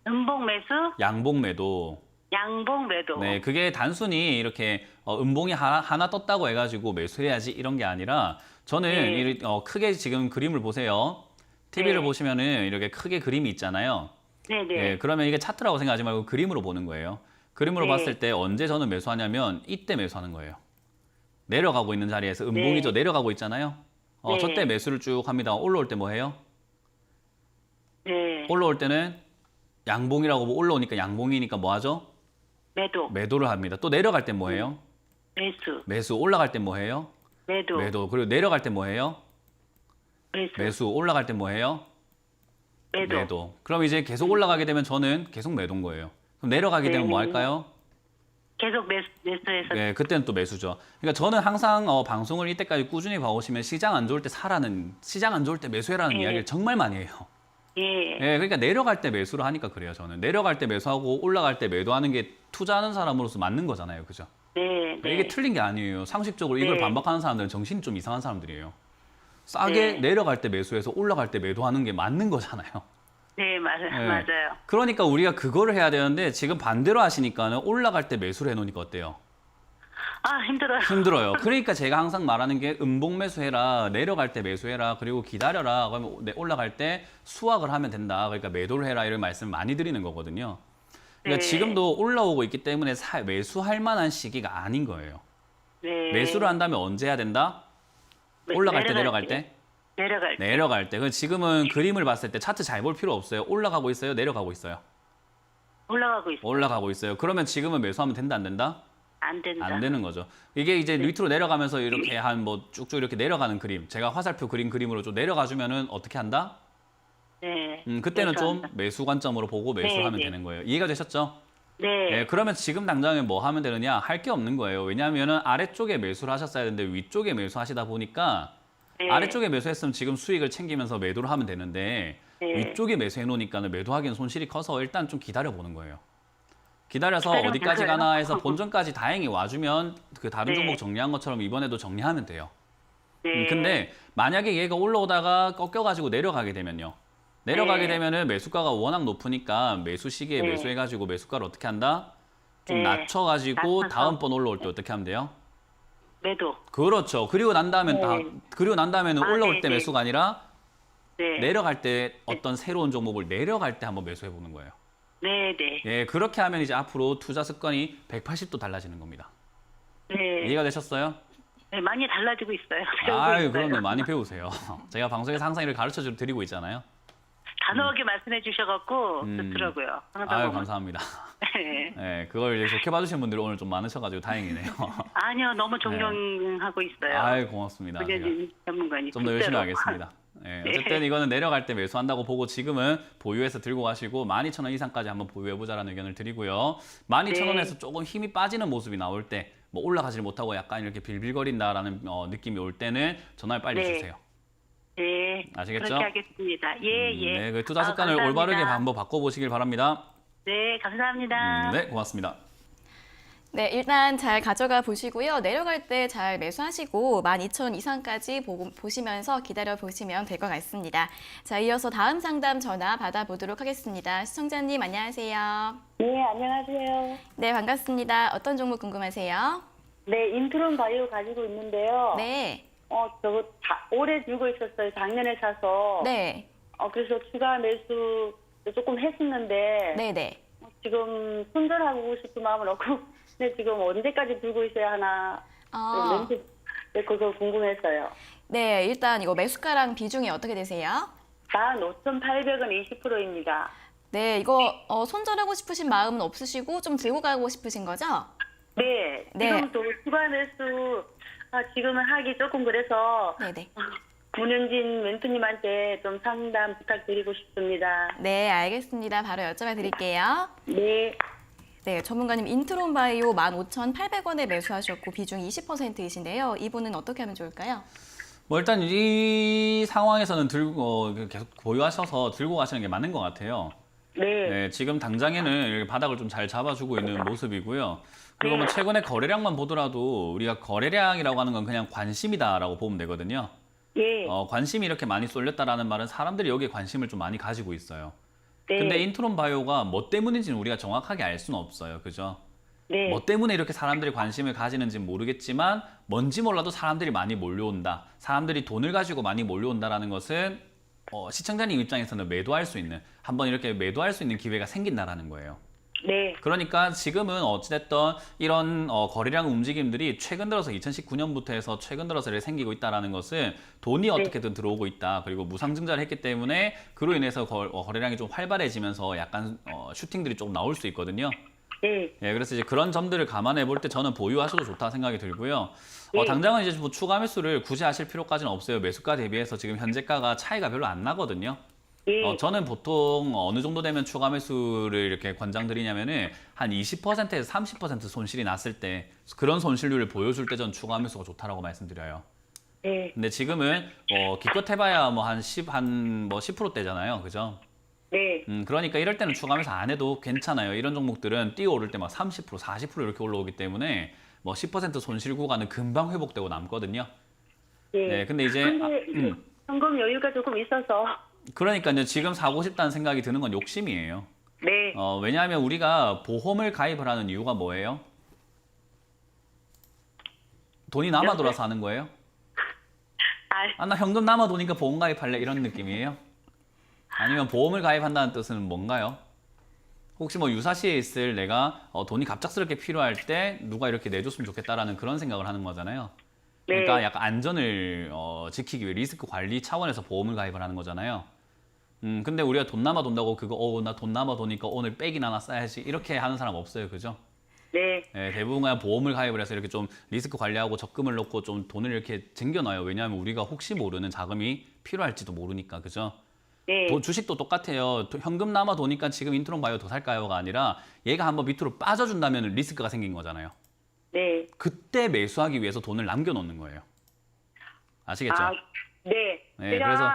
음봉 매수, 양봉 매도. 양봉 매도. 네, 그게 단순히 이렇게 음봉이 하나 떴다고 해가지고 매수해야지 이런 게 아니라 저는 네. 크게 지금 그림을 보세요. TV를 네. 보시면은 이렇게 크게 그림이 있잖아요. 네네. 네, 그러면 이게 차트라고 생각하지 말고 그림으로 보는 거예요. 그림으로 네. 봤을 때 언제 저는 매수하냐면 이때 매수하는 거예요. 내려가고 있는 자리에서 음봉이죠. 네. 내려가고 있잖아요. 네. 저때 매수를 쭉 합니다. 올라올 때 뭐 해요? 네. 올라올 때는 양봉이라고 올라오니까 양봉이니까 뭐 하죠? 매도. 매도를 합니다. 또 내려갈 때 뭐 해요? 매수. 매수. 올라갈 때 뭐 해요? 매도. 매도. 그리고 내려갈 때 뭐 해요? 매수. 매수. 올라갈 때 뭐 해요? 매도. 매도. 그럼 이제 계속 올라가게 되면 저는 계속 매도인 거예요. 그럼 내려가게 되면 뭐 할까요? 계속 매수해서. 네, 그때는 또 매수죠. 그러니까 저는 항상 방송을 이때까지 꾸준히 봐오시면 시장 안 좋을 때 사라는, 시장 안 좋을 때 매수해라는 네. 이야기를 정말 많이 해요. 예. 네, 그러니까 내려갈 때 매수를 하니까 그래요. 저는 내려갈 때 매수하고 올라갈 때 매도하는 게 투자하는 사람으로서 맞는 거잖아요, 그죠? 네. 네. 이게 틀린 게 아니에요. 상식적으로 이걸 네. 반박하는 사람들은 정신이 좀 이상한 사람들이에요. 싸게 네. 내려갈 때 매수해서 올라갈 때 매도하는 게 맞는 거잖아요. 네, 맞아요. 네. 맞아요. 그러니까 우리가 그거를 해야 되는데 지금 반대로 하시니까는 올라갈 때 매수를 해놓으니까 어때요? 아, 힘들어요. 힘들어요. 그러니까 제가 항상 말하는 게 음봉 매수해라, 내려갈 때 매수해라, 그리고 기다려라. 그러면 올라갈 때 수확을 하면 된다. 그러니까 매도를 해라 이런 말씀을 많이 드리는 거거든요. 그러니까 네. 지금도 올라오고 있기 때문에 매수할 만한 시기가 아닌 거예요. 네. 매수를 한다면 언제 해야 된다? 올라갈 때, 내려갈 때? 내려갈 때. 내려갈 때. 지금은 그림을 봤을 때 차트 잘 볼 필요 없어요. 올라가고 있어요? 내려가고 있어요? 올라가고 있어. 올라가고 있어요. 그러면 지금은 매수하면 된다, 안 된다? 안 된다. 안 되는 거죠. 이게 이제 밑으로 내려가면서 이렇게 한 뭐 쭉쭉 이렇게 내려가는 그림. 제가 화살표 그린 그림으로 좀 내려가 주면은 어떻게 한다? 네. 그때는 좀 매수한다. 매수 관점으로 보고 매수하면 네. 되는 거예요. 이해가 되셨죠? 네. 네, 그러면 지금 당장에 뭐 하면 되느냐? 할 게 없는 거예요. 왜냐하면은 아래쪽에 매수를 하셨어야 되는데 위쪽에 매수하시다 보니까 네. 아래쪽에 매수했으면 지금 수익을 챙기면서 매도를 하면 되는데 네. 위쪽에 매수해 놓으니까는 매도하기는 손실이 커서 일단 좀 기다려 보는 거예요. 기다려서 기다리면 어디까지 되나요? 가나 해서 본전까지 다행히 와주면 그 다른 네. 종목 정리한 것처럼 이번에도 정리하면 돼요. 네. 근데 만약에 얘가 올라오다가 꺾여가지고 내려가게 되면요. 내려가게 네. 되면은 매수가가 워낙 높으니까 매수 시기에 네. 매수해가지고 매수가를 어떻게 한다? 좀 네. 낮춰가지고 낮춰서. 다음번 올라올 때 어떻게 하면 돼요? 매도. 그렇죠. 그리고 난 다음엔 네. 그리고 난 다음에는 아, 올라올 네, 때 네. 매수가 아니라 네. 내려갈 때 어떤 새로운 종목을 내려갈 때 한번 매수해 보는 거예요. 네, 네. 예, 그렇게 하면 이제 앞으로 투자 습관이 180도 달라지는 겁니다. 네. 이해가 되셨어요? 네, 많이 달라지고 있어요. 배우고 아유, 있어요. 그럼요. 많이 배우세요. 제가 방송에서 항상 이렇게 가르쳐 드리고 있잖아요. 단호하게 말씀해 주셔갖고 좋더라고요. 항상 아유, 보면. 감사합니다. 네. 네, 그걸 이제 좋게 봐주신 분들이 오늘 좀 많으셔가지고 다행이네요. 아니요, 너무 존경하고 있어요. 아유, 고맙습니다. 제가 문현진 전문가님. 좀 더 열심히 진짜로. 하겠습니다. 네, 네. 어쨌든 이거는 내려갈 때 매수한다고 보고 지금은 보유해서 들고 가시고 12,000원 이상까지 한번 보유해보자라는 의견을 드리고요. 12,000원에서 조금 힘이 빠지는 모습이 나올 때 뭐 올라가질 못하고 약간 이렇게 빌빌거린다라는 느낌이 올 때는 전화를 빨리 네. 주세요. 네. 아시겠죠? 그렇게 하겠습니다. 예, 예. 네, 그 투자 습관을 감사합니다. 올바르게 한번 바꿔보시길 바랍니다. 네, 감사합니다. 네, 고맙습니다. 네, 일단 잘 가져가 보시고요. 내려갈 때 잘 매수하시고 12,000원 이상까지 보시면서 기다려 보시면 될 것 같습니다. 자, 이어서 다음 상담 전화 받아보도록 하겠습니다. 시청자님 안녕하세요. 네, 안녕하세요. 네, 반갑습니다. 어떤 종목 궁금하세요? 네, 인트론 바이오 가지고 있는데요. 네. 저거 오래 들고 있었어요. 작년에 사서. 네. 그래서 추가 매수 조금 했었는데. 네네. 지금 손절하고 싶은 마음은 없고, 근데 지금 언제까지 들고 있어야 하나. 그거 궁금했어요. 네, 일단 이거 매수가랑 비중이 어떻게 되세요? 15,800원 20%입니다. 네, 이거 손절하고 싶으신 마음은 없으시고 좀 들고 가고 싶으신 거죠? 네. 네. 지금도 추가 매수 지금은 하기 조금 그래서 네네. 문현진 멘토님한테 좀 상담 부탁드리고 싶습니다. 네, 알겠습니다. 바로 여쭤봐 드릴게요. 네. 네, 전문가님 인트론 바이오 15,800원에 매수하셨고 비중 20%이신데요. 이분은 어떻게 하면 좋을까요? 뭐 일단 이 상황에서는 계속 보유하셔서 들고 가시는 게 맞는 것 같아요. 네. 네, 지금 당장에는 이렇게 바닥을 좀 잘 잡아주고 있는 모습이고요. 그리고 뭐 최근에 거래량만 보더라도 우리가 거래량이라고 하는 건 그냥 관심이다라고 보면 되거든요. 예. 관심이 이렇게 많이 쏠렸다라는 말은 사람들이 여기에 관심을 좀 많이 가지고 있어요. 네. 근데 인트론 바이오가 뭐 때문인지는 우리가 정확하게 알 수는 없어요. 그죠? 네. 뭐 때문에 이렇게 사람들이 관심을 가지는지는 모르겠지만 뭔지 몰라도 사람들이 많이 몰려온다. 사람들이 돈을 가지고 많이 몰려온다라는 것은 시청자님 입장에서는 매도할 수 있는, 한번 이렇게 매도할 수 있는 기회가 생긴다라는 거예요. 네. 그러니까 지금은 어찌됐든 이런 거래량 움직임들이 최근 들어서 2019년부터 해서 최근 들어서 이렇게 생기고 있다는 것은 돈이 어떻게든 들어오고 있다. 그리고 무상증자를 했기 때문에 그로 인해서 거래량이 좀 활발해지면서 약간 슈팅들이 좀 나올 수 있거든요. 네. 예, 그래서 이제 그런 점들을 감안해 볼 때 저는 보유하셔도 좋다 생각이 들고요. 당장은 이제 뭐 추가 매수를 굳이 하실 필요까지는 없어요. 매수가 대비해서 지금 현재가가 차이가 별로 안 나거든요. 예. 저는 보통 어느 정도 되면 추가 매수를 이렇게 권장드리냐면은 한 20%에서 30% 손실이 났을 때 그런 손실률을 보여줄 때 전 추가 매수가 좋다라고 말씀드려요. 네. 근데 지금은 기껏 해봐야 뭐 한 10%대잖아요. 그죠? 네. 그러니까 이럴 때는 추가 매수 안 해도 괜찮아요. 이런 종목들은 뛰어오를 때 막 30%, 40% 이렇게 올라오기 때문에 뭐 10% 손실 구간은 금방 회복되고 남거든요. 네. 네, 근데 이제 근데 현금 여유가 조금 있어서. 그러니까 이제 지금 사고 싶다는 생각이 드는 건 욕심이에요. 네. 왜냐하면 우리가 보험을 가입을 하는 이유가 뭐예요? 돈이 남아 돌아서 하는 거예요? 나 현금 남아 도니까 보험 가입할래 이런 느낌이에요? 아니면 보험을 가입한다는 뜻은 뭔가요? 혹시 뭐 유사시에 있을 내가 돈이 갑작스럽게 필요할 때 누가 이렇게 내줬으면 좋겠다라는 그런 생각을 하는 거잖아요. 그러니까 네. 약간 안전을 지키기 위해 리스크 관리 차원에서 보험을 가입을 하는 거잖아요. 근데 우리가 돈 남아 돈다고 그거 나 돈 남아 도니까 오늘 백이나 하나 싸야지 이렇게 하는 사람 없어요. 그죠? 네. 네, 대부분 그냥 보험을 가입을 해서 이렇게 좀 리스크 관리하고 적금을 넣고 좀 돈을 이렇게 쟁겨놔요. 왜냐하면 우리가 혹시 모르는 자금이 필요할지도 모르니까. 그죠? 네. 주식도 똑같아요. 현금 남아 도니까 지금 인트론 바이오 더 살까요가 아니라 얘가 한번 밑으로 빠져준다면 리스크가 생긴 거잖아요. 네. 그때 매수하기 위해서 돈을 남겨놓는 거예요. 아시겠죠? 네. 네, 제가 그래서,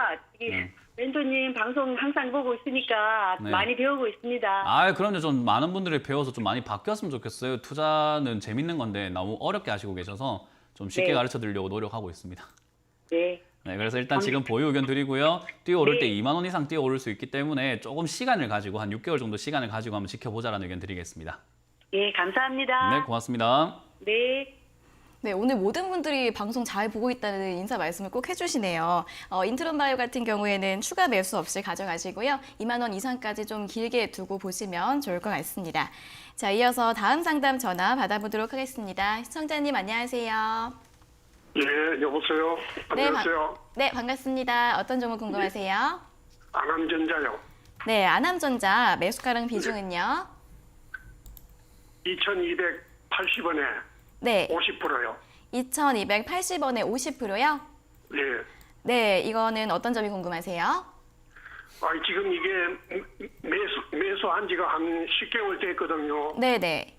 멘토님 방송 항상 보고 있으니까 네. 많이 배우고 있습니다. 그럼요. 좀 많은 분들이 배워서 좀 많이 바뀌었으면 좋겠어요. 투자는 재밌는 건데 너무 어렵게 하시고 계셔서 좀 쉽게 네. 가르쳐 드리려고 노력하고 있습니다. 네. 네, 그래서 일단 지금 보유 의견 드리고요. 뛰어오를 때 네. 2만 원 이상 뛰어오를 수 있기 때문에 조금 시간을 가지고 한 6개월 정도 시간을 가지고 한번 지켜보자라는 의견 드리겠습니다. 예, 감사합니다. 네, 고맙습니다. 네. 네, 오늘 모든 분들이 방송 잘 보고 있다는 인사 말씀을 꼭 해주시네요. 인트론 바이오 같은 경우에는 추가 매수 없이 가져가시고요. 2만 원 이상까지 좀 길게 두고 보시면 좋을 것 같습니다. 자, 이어서 다음 상담 전화 받아보도록 하겠습니다. 시청자님 안녕하세요. 네, 여보세요. 안녕하세요. 네, 반갑습니다. 어떤 종목 궁금하세요? 안암전자요. 네, 아남전자 매수가랑 비중은요? 2,280원에 네, 50%요. 2,280원에 50%요? 네. 네, 이거는 어떤 점이 궁금하세요? 지금 이게 매수한 지가 한 10개월 됐거든요. 네네.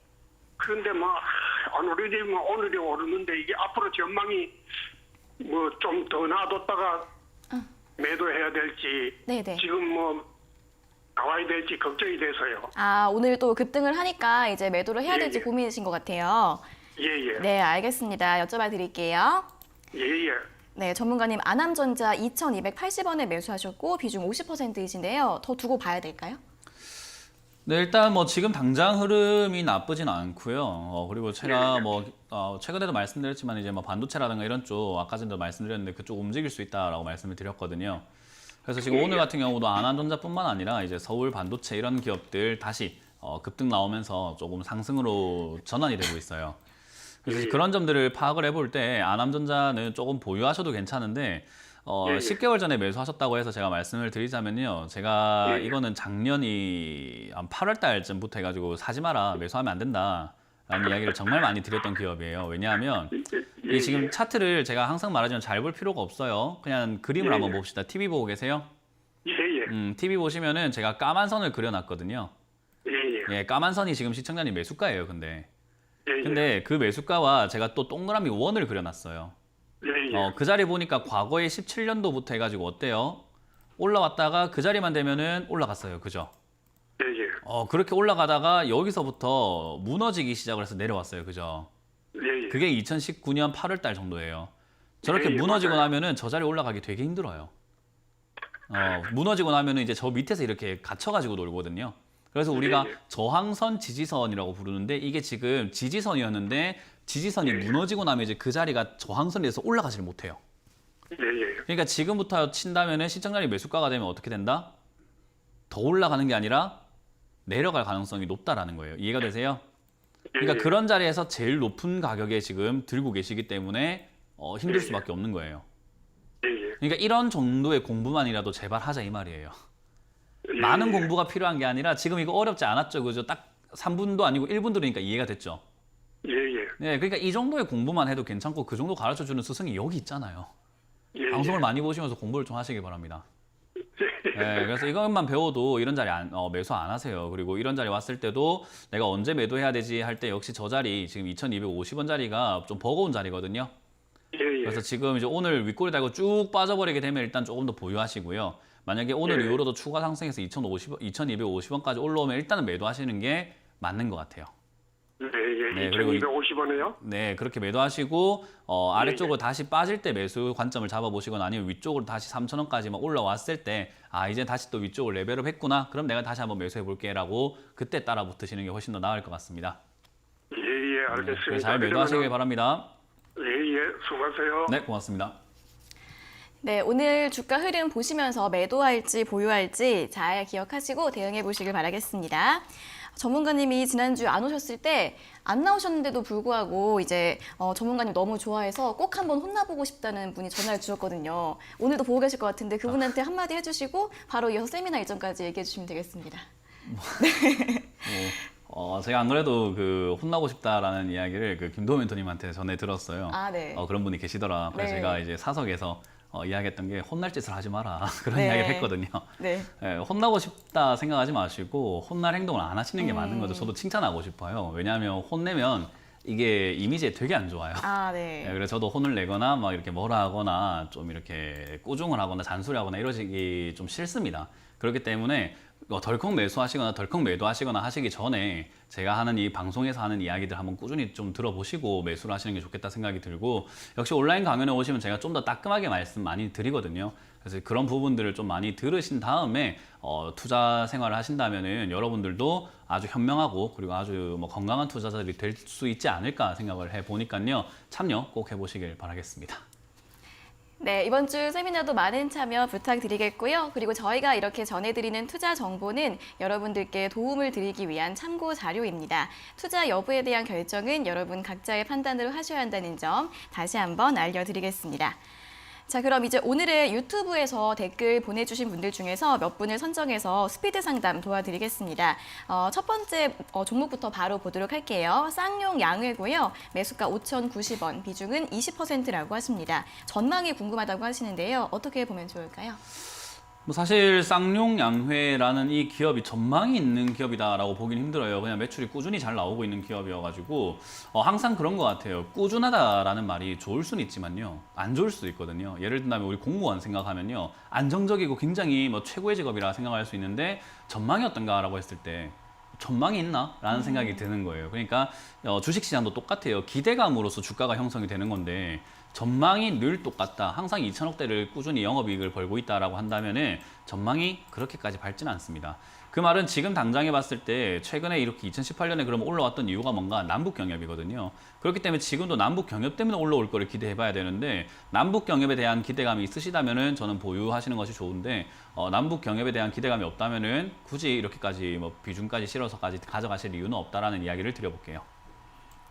그런데 오늘이 오르는데 이게 앞으로 전망이 뭐 좀 더 놔뒀다가 매도해야 될지 네네. 지금 나와야 될지 걱정이 돼서요. 오늘 또 급등을 하니까 이제 매도를 해야 될지 예. 고민이신 것 같아요. 예예. 네, 알겠습니다. 여쭤봐 드릴게요. 예예. 네, 전문가님 아남전자 2,280원에 매수하셨고 비중 50%이신데요. 더 두고 봐야 될까요? 네, 일단 뭐 지금 당장 흐름이 나쁘진 않고요. 그리고 제가 뭐 최근에도 말씀드렸지만 이제 뭐 반도체라든가 이런 쪽 아까 전에도 말씀드렸는데 그쪽 움직일 수 있다라고 말씀을 드렸거든요. 그래서 지금 오늘 같은 경우도 안한전자뿐만 아니라 이제 서울 반도체 이런 기업들 다시 급등 나오면서 조금 상승으로 전환이 되고 있어요. 그래서 그런 점들을 파악을 해볼 때 안암전자는 조금 보유하셔도 괜찮은데 10개월 전에 매수하셨다고 해서 제가 말씀을 드리자면요. 제가 이거는 작년이 한 8월 달쯤부터 해가지고 사지 마라, 매수하면 안 된다 라는 이야기를 정말 많이 드렸던 기업이에요. 왜냐하면 이 지금 차트를 제가 항상 말하지만 잘 볼 필요가 없어요. 그냥 그림을 한번 봅시다. TV 보고 계세요? TV 보시면은 제가 까만 선을 그려놨거든요. 예, 까만 선이 지금 시청자님 매수가예요. 근데 그 매수가와 제가 또 동그라미 원을 그려놨어요. 그 자리 보니까 과거에 17년도부터 해가지고 어때요? 올라왔다가 그 자리만 되면은 올라갔어요. 그죠? 그렇게 올라가다가 여기서부터 무너지기 시작을 해서 내려왔어요. 그죠? 그게 2019년 8월 달 정도예요. 저렇게 무너지고 나면은 저 자리 올라가기 되게 힘들어요. 무너지고 나면은 이제 저 밑에서 이렇게 갇혀가지고 놀거든요. 그래서 우리가 저항선, 지지선이라고 부르는데 이게 지금 지지선이었는데 지지선이 무너지고 나면 이제 그 자리가 저항선에서 올라가지를 못해요. 그러니까 지금부터 친다면은 시청자리 매수가가 되면 어떻게 된다? 더 올라가는 게 아니라 내려갈 가능성이 높다라는 거예요. 이해가 되세요? 그러니까 그런 자리에서 제일 높은 가격에 지금 들고 계시기 때문에 힘들 수밖에 없는 거예요. 그러니까 이런 정도의 공부만이라도 제발 하자 이 말이에요. 많은 공부가 필요한 게 아니라 지금 이거 어렵지 않았죠. 그죠? 딱 3분도 아니고 1분 들으니까 이해가 됐죠. 네, 그러니까 이 정도의 공부만 해도 괜찮고 그 정도 가르쳐주는 스승이 여기 있잖아요. 방송을 많이 보시면서 공부를 좀 하시기 바랍니다. 네, 그래서 이것만 배워도 이런 자리 매수 안 하세요. 그리고 이런 자리 왔을 때도 내가 언제 매도해야 되지 할 때 역시 저 자리 지금 2250원 자리가 좀 버거운 자리거든요. 그래서 지금 이제 오늘 윗꼬리 달고 쭉 빠져버리게 되면 일단 조금 더 보유하시고요. 만약에 오늘 이후로도 추가 상승해서 2250원까지 올라오면 일단은 매도하시는 게 맞는 것 같아요. 네, 그리고 250원이요? 네, 그렇게 매도하시고 아래쪽으로 다시 빠질 때 매수 관점을 잡아보시거나 아니면 위쪽으로 다시 3,000원까지 막 올라왔을 때 이제 다시 또 위쪽을 레벨업 했구나. 그럼 내가 다시 한번 매수해 볼게라고 그때 따라 붙으시는 게 훨씬 더 나을 것 같습니다. 알겠습니다. 네, 잘 매도하시길 바랍니다. 수고하세요. 네, 고맙습니다. 네, 오늘 주가 흐름 보시면서 매도할지 보유할지 잘 기억하시고 대응해 보시길 바라겠습니다. 전문가님이 지난주 안 오셨을 때 안 나오셨는데도 불구하고 이제 전문가님 너무 좋아해서 꼭 한번 혼나보고 싶다는 분이 전화를 주셨거든요. 오늘도 보고 계실 것 같은데 그분한테 한마디 해주시고 바로 이어서 세미나 일정까지 얘기해 주시면 되겠습니다. 제가 안 그래도 그 혼나고 싶다라는 이야기를 그 김도호 멘토님한테 전해 들었어요. 네. 그런 분이 계시더라. 그래서 네. 제가 이제 사석에서 이야기했던 게 혼날 짓을 하지 마라 그런 네. 이야기를 했거든요. 네. 혼나고 싶다 생각하지 마시고 혼날 행동을 안 하시는 게 맞는 거죠. 저도 칭찬하고 싶어요. 왜냐하면 혼내면 이게 이미지에 되게 안 좋아요. 네. 그래서 저도 혼을 내거나 막 이렇게 뭐라 하거나 좀 이렇게 꾸중을 하거나 잔소리하거나 이러시기 좀 싫습니다. 그렇기 때문에 덜컥 매수하시거나 덜컥 매도하시거나 하시기 전에 제가 하는 이 방송에서 하는 이야기들 한번 꾸준히 좀 들어보시고 매수를 하시는 게 좋겠다 생각이 들고 역시 온라인 강연에 오시면 제가 좀 더 따끔하게 말씀 많이 드리거든요. 그래서 그런 부분들을 좀 많이 들으신 다음에 투자 생활을 하신다면은 여러분들도 아주 현명하고 그리고 아주 뭐 건강한 투자자들이 될 수 있지 않을까 생각을 해보니까요. 참여 꼭 해보시길 바라겠습니다. 네, 이번 주 세미나도 많은 참여 부탁드리겠고요. 그리고 저희가 이렇게 전해드리는 투자 정보는 여러분들께 도움을 드리기 위한 참고 자료입니다. 투자 여부에 대한 결정은 여러분 각자의 판단으로 하셔야 한다는 점 다시 한번 알려드리겠습니다. 자, 그럼 이제 오늘의 유튜브에서 댓글 보내주신 분들 중에서 몇 분을 선정해서 스피드 상담 도와드리겠습니다. 첫 번째 종목부터 바로 보도록 할게요. 쌍용 양회고요. 매수가 5,090원, 비중은 20%라고 하십니다. 전망이 궁금하다고 하시는데요. 어떻게 보면 좋을까요? 사실 쌍용양회라는 이 기업이 전망이 있는 기업이다라고 보긴 힘들어요. 그냥 매출이 꾸준히 잘 나오고 있는 기업이어가지고 항상 그런 것 같아요. 꾸준하다라는 말이 좋을 수는 있지만요, 안 좋을 수도 있거든요. 예를 들면 우리 공무원 생각하면요, 안정적이고 굉장히 뭐 최고의 직업이라 생각할 수 있는데 전망이 어떤가라고 했을 때 전망이 있나? 라는 생각이 드는 거예요. 그러니까 주식시장도 똑같아요. 기대감으로서 주가가 형성이 되는 건데 전망이 늘 똑같다. 항상 2천억대를 꾸준히 영업이익을 벌고 있다라고 한다면은 전망이 그렇게까지 밝지는 않습니다. 그 말은 지금 당장에 봤을 때 최근에 이렇게 2018년에 그럼 올라왔던 이유가 뭔가 남북 경협이거든요. 그렇기 때문에 지금도 남북 경협 때문에 올라올 거를 기대해 봐야 되는데 남북 경협에 대한 기대감이 있으시다면은 저는 보유하시는 것이 좋은데 남북 경협에 대한 기대감이 없다면은 굳이 이렇게까지 뭐 비중까지 실어서까지 가져가실 이유는 없다라는 이야기를 드려볼게요.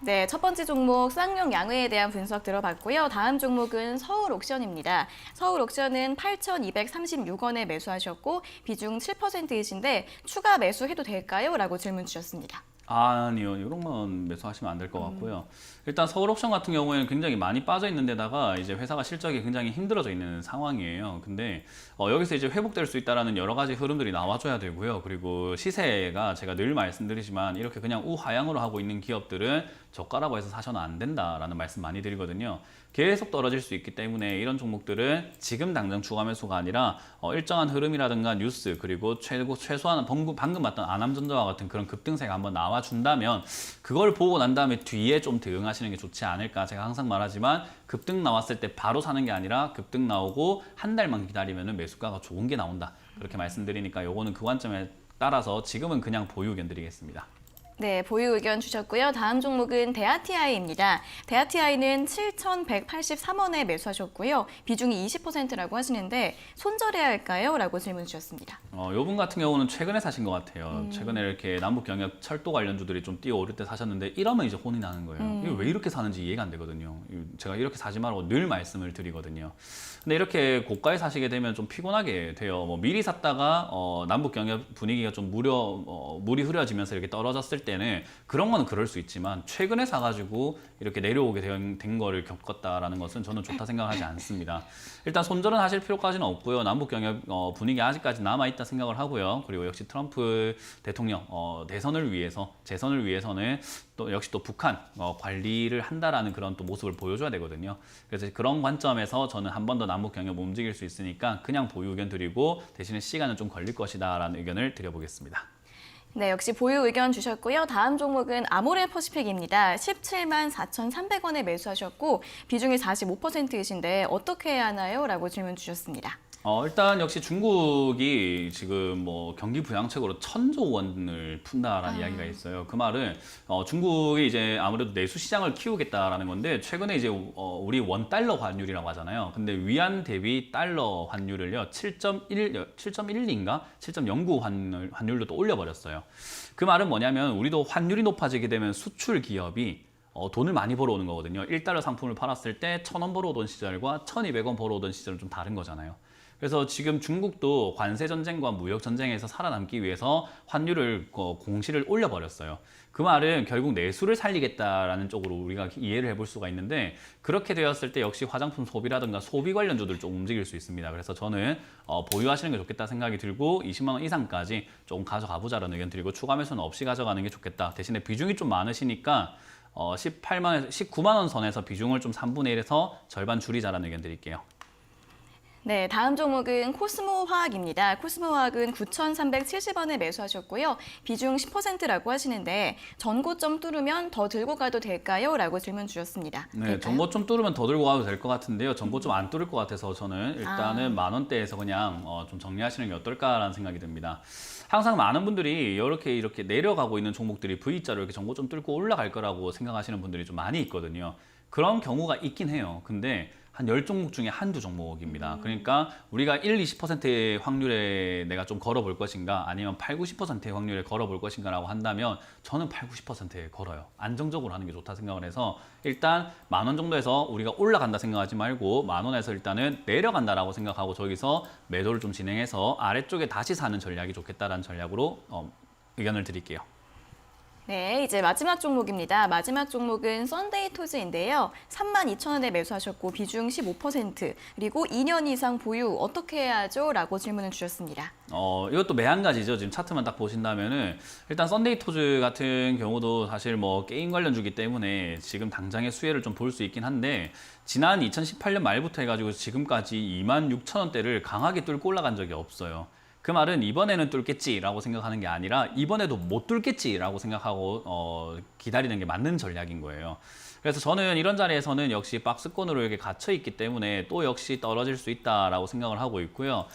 네, 첫 번째 종목 쌍용 양회에 대한 분석 들어봤고요. 다음 종목은 서울옥션입니다. 서울옥션은 8,236원에 매수하셨고 비중 7%이신데 추가 매수해도 될까요? 라고 질문 주셨습니다. 아니요, 이런 건 매수하시면 안 될 것 같고요. 일단 서울옥션 같은 경우에는 굉장히 많이 빠져 있는 데다가 이제 회사가 실적이 굉장히 힘들어져 있는 상황이에요. 근데 여기서 이제 회복될 수 있다라는 여러 가지 흐름들이 나와줘야 되고요. 그리고 시세가 제가 늘 말씀드리지만 이렇게 그냥 우하향으로 하고 있는 기업들은 저가라고 해서 사셔는 안 된다라는 말씀 많이 드리거든요. 계속 떨어질 수 있기 때문에 이런 종목들은 지금 당장 추가 매수가 아니라 일정한 흐름이라든가 뉴스 그리고 최소한 방금 봤던 아남전자와 같은 그런 급등세가 한번 나와준다면 그걸 보고 난 다음에 뒤에 좀 대응하시는 게 좋지 않을까. 제가 항상 말하지만 급등 나왔을 때 바로 사는 게 아니라 급등 나오고 한 달만 기다리면 매수가가 좋은 게 나온다. 그렇게 말씀드리니까 요거는 그 관점에 따라서 지금은 그냥 보유 의견 드리겠습니다. 네, 보유 의견 주셨고요. 다음 종목은 대하티아이입니다. 대하티아이는 7,183원에 매수하셨고요. 비중이 20%라고 하시는데 손절해야 할까요? 라고 질문 주셨습니다. 요분 같은 경우는 최근에 사신 것 같아요. 최근에 이렇게 남북 경협 철도 관련주들이 좀 뛰어오를 때 사셨는데 이러면 이제 혼이 나는 거예요. 이거 왜 이렇게 사는지 이해가 안 되거든요. 제가 이렇게 사지 말라고 늘 말씀을 드리거든요. 근데 이렇게 고가에 사시게 되면 좀 피곤하게 돼요. 뭐 미리 샀다가 남북 경협 분위기가 좀 물이 흐려지면서 이렇게 떨어졌을 때는 그런 거는 그럴 수 있지만 최근에 사가지고 이렇게 내려오게 된 거를 겪었다라는 것은 저는 좋다 생각하지 않습니다. 일단 손절은 하실 필요까지는 없고요. 남북 경협 분위기 아직까지 남아 있다 생각을 하고요. 그리고 역시 트럼프 대통령 재선을 위해서는 또 역시 또 북한 관리를 한다라는 그런 또 모습을 보여줘야 되거든요. 그래서 그런 관점에서 저는 한 번 더 남북 경협 움직일 수 있으니까 그냥 보유 의견 드리고 대신에 시간은 좀 걸릴 것이다라는 의견을 드려보겠습니다. 네, 역시 보유 의견 주셨고요. 다음 종목은 아모레 퍼시픽입니다. 174,300원에 매수하셨고 비중이 45%이신데 어떻게 해야 하나요? 라고 질문 주셨습니다. 일단 역시 중국이 지금 뭐 경기 부양책으로 1,000조 원을 푼다라는 이야기가 있어요. 그 말은 중국이 이제 아무래도 내수 시장을 키우겠다라는 건데 최근에 이제 우리 원 달러 환율이라고 하잖아요. 근데 위안 대비 달러 환율을요 7.1인가 7.09 환율로 또 올려버렸어요. 그 말은 뭐냐면 우리도 환율이 높아지게 되면 수출 기업이 돈을 많이 벌어오는 거거든요. 1달러 상품을 팔았을 때 1,000원 벌어오던 시절과 1,200원 벌어오던 시절은 좀 다른 거잖아요. 그래서 지금 중국도 관세 전쟁과 무역 전쟁에서 살아남기 위해서 환율을 공시를 올려버렸어요. 그 말은 결국 내수를 살리겠다라는 쪽으로 우리가 이해를 해볼 수가 있는데 그렇게 되었을 때 역시 화장품 소비라든가 소비 관련주들 좀 움직일 수 있습니다. 그래서 저는 보유하시는 게 좋겠다 생각이 들고 20만 원 이상까지 좀 가져가 보자라는 의견 드리고 추가 매수는 없이 가져가는 게 좋겠다. 대신에 비중이 좀 많으시니까 19만 원 선에서 비중을 좀 3분의 1에서 절반 줄이자라는 의견 드릴게요. 네, 다음 종목은 코스모화학입니다. 코스모화학은 9,370원에 매수하셨고요. 비중 10%라고 하시는데 전고점 뚫으면 더 들고 가도 될까요? 라고 질문 주셨습니다. 네, 전고점 뚫으면 더 들고 가도 될 것 같은데요. 전고점 안 뚫을 것 같아서 저는 일단은 만 원대에서 그냥 좀 정리하시는 게 어떨까라는 생각이 듭니다. 항상 많은 분들이 이렇게 내려가고 있는 종목들이 V자로 이렇게 전고점 뚫고 올라갈 거라고 생각하시는 분들이 좀 많이 있거든요. 그런 경우가 있긴 해요. 근데 한 10종목 중에 한두 종목입니다. 그러니까 우리가 1, 20%의 확률에 내가 좀 걸어볼 것인가 아니면 8, 90%의 확률에 걸어볼 것인가라고 한다면 저는 8, 90%에 걸어요. 안정적으로 하는 게 좋다 생각을 해서 일단 만 원 정도에서 우리가 올라간다 생각하지 말고 만 원에서 일단은 내려간다라고 생각하고 저기서 매도를 좀 진행해서 아래쪽에 다시 사는 전략이 좋겠다라는 전략으로 의견을 드릴게요. 네, 이제 마지막 종목입니다. 마지막 종목은 썬데이토즈인데요. 32,000원에 매수하셨고 비중 15%, 그리고 2년 이상 보유 어떻게 해야 하죠? 라고 질문을 주셨습니다. 이것도 매한가지죠. 지금 차트만 딱 보신다면은 일단 썬데이토즈 같은 경우도 사실 뭐 게임 관련주기 때문에 지금 당장의 수혜를 좀 볼 수 있긴 한데 지난 2018년 말부터 해가지고 지금까지 26,000원대를 강하게 뚫고 올라간 적이 없어요. 그 말은 이번에는 뚫겠지라고 생각하는 게 아니라 이번에도 못 뚫겠지라고 생각하고 기다리는 게 맞는 전략인 거예요. 그래서 저는 이런 자리에서는 역시 박스권으로 이렇게 갇혀 있기 때문에 또 역시 떨어질 수 있다라고 생각을 하고 있고요.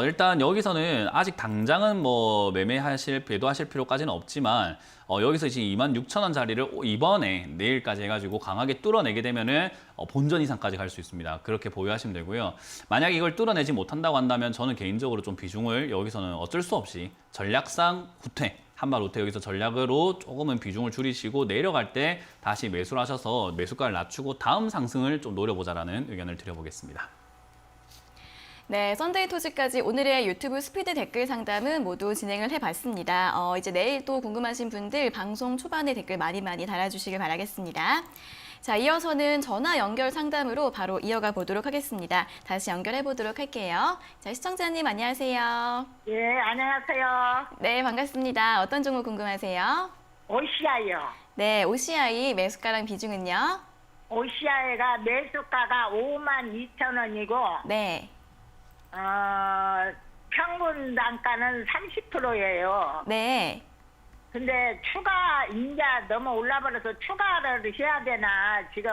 일단 여기서는 아직 당장은 뭐 매도하실 필요까지는 없지만 여기서 지금 26,000원 자리를 이번에 내일까지 해가지고 강하게 뚫어내게 되면은 본전 이상까지 갈 수 있습니다. 그렇게 보유하시면 되고요. 만약에 이걸 뚫어내지 못한다고 한다면 저는 개인적으로 좀 비중을 여기서는 어쩔 수 없이 전략상 후퇴, 한발 후퇴 여기서 전략으로 조금은 비중을 줄이시고 내려갈 때 다시 매수를 하셔서 매수가를 낮추고 다음 상승을 좀 노려보자라는 의견을 드려보겠습니다. 네, 썬데이 토지까지 오늘의 유튜브 스피드 댓글 상담은 모두 진행을 해봤습니다. 이제 내일 또 궁금하신 분들 방송 초반에 댓글 많이 달아주시길 바라겠습니다. 자, 이어서는 전화 연결 상담으로 바로 이어가 보도록 하겠습니다. 다시 연결해 보도록 할게요. 자, 시청자님 안녕하세요. 예, 안녕하세요. 네, 반갑습니다. 어떤 종목 궁금하세요? 오시아요. 네, OCI 매수가랑 비중은요? 오시아가 매수가가 52,000원이고, 네. 평균 단가는 30%예요. 네. 근데 추가 인자 너무 올라버려서 추가를 해야 되나 지금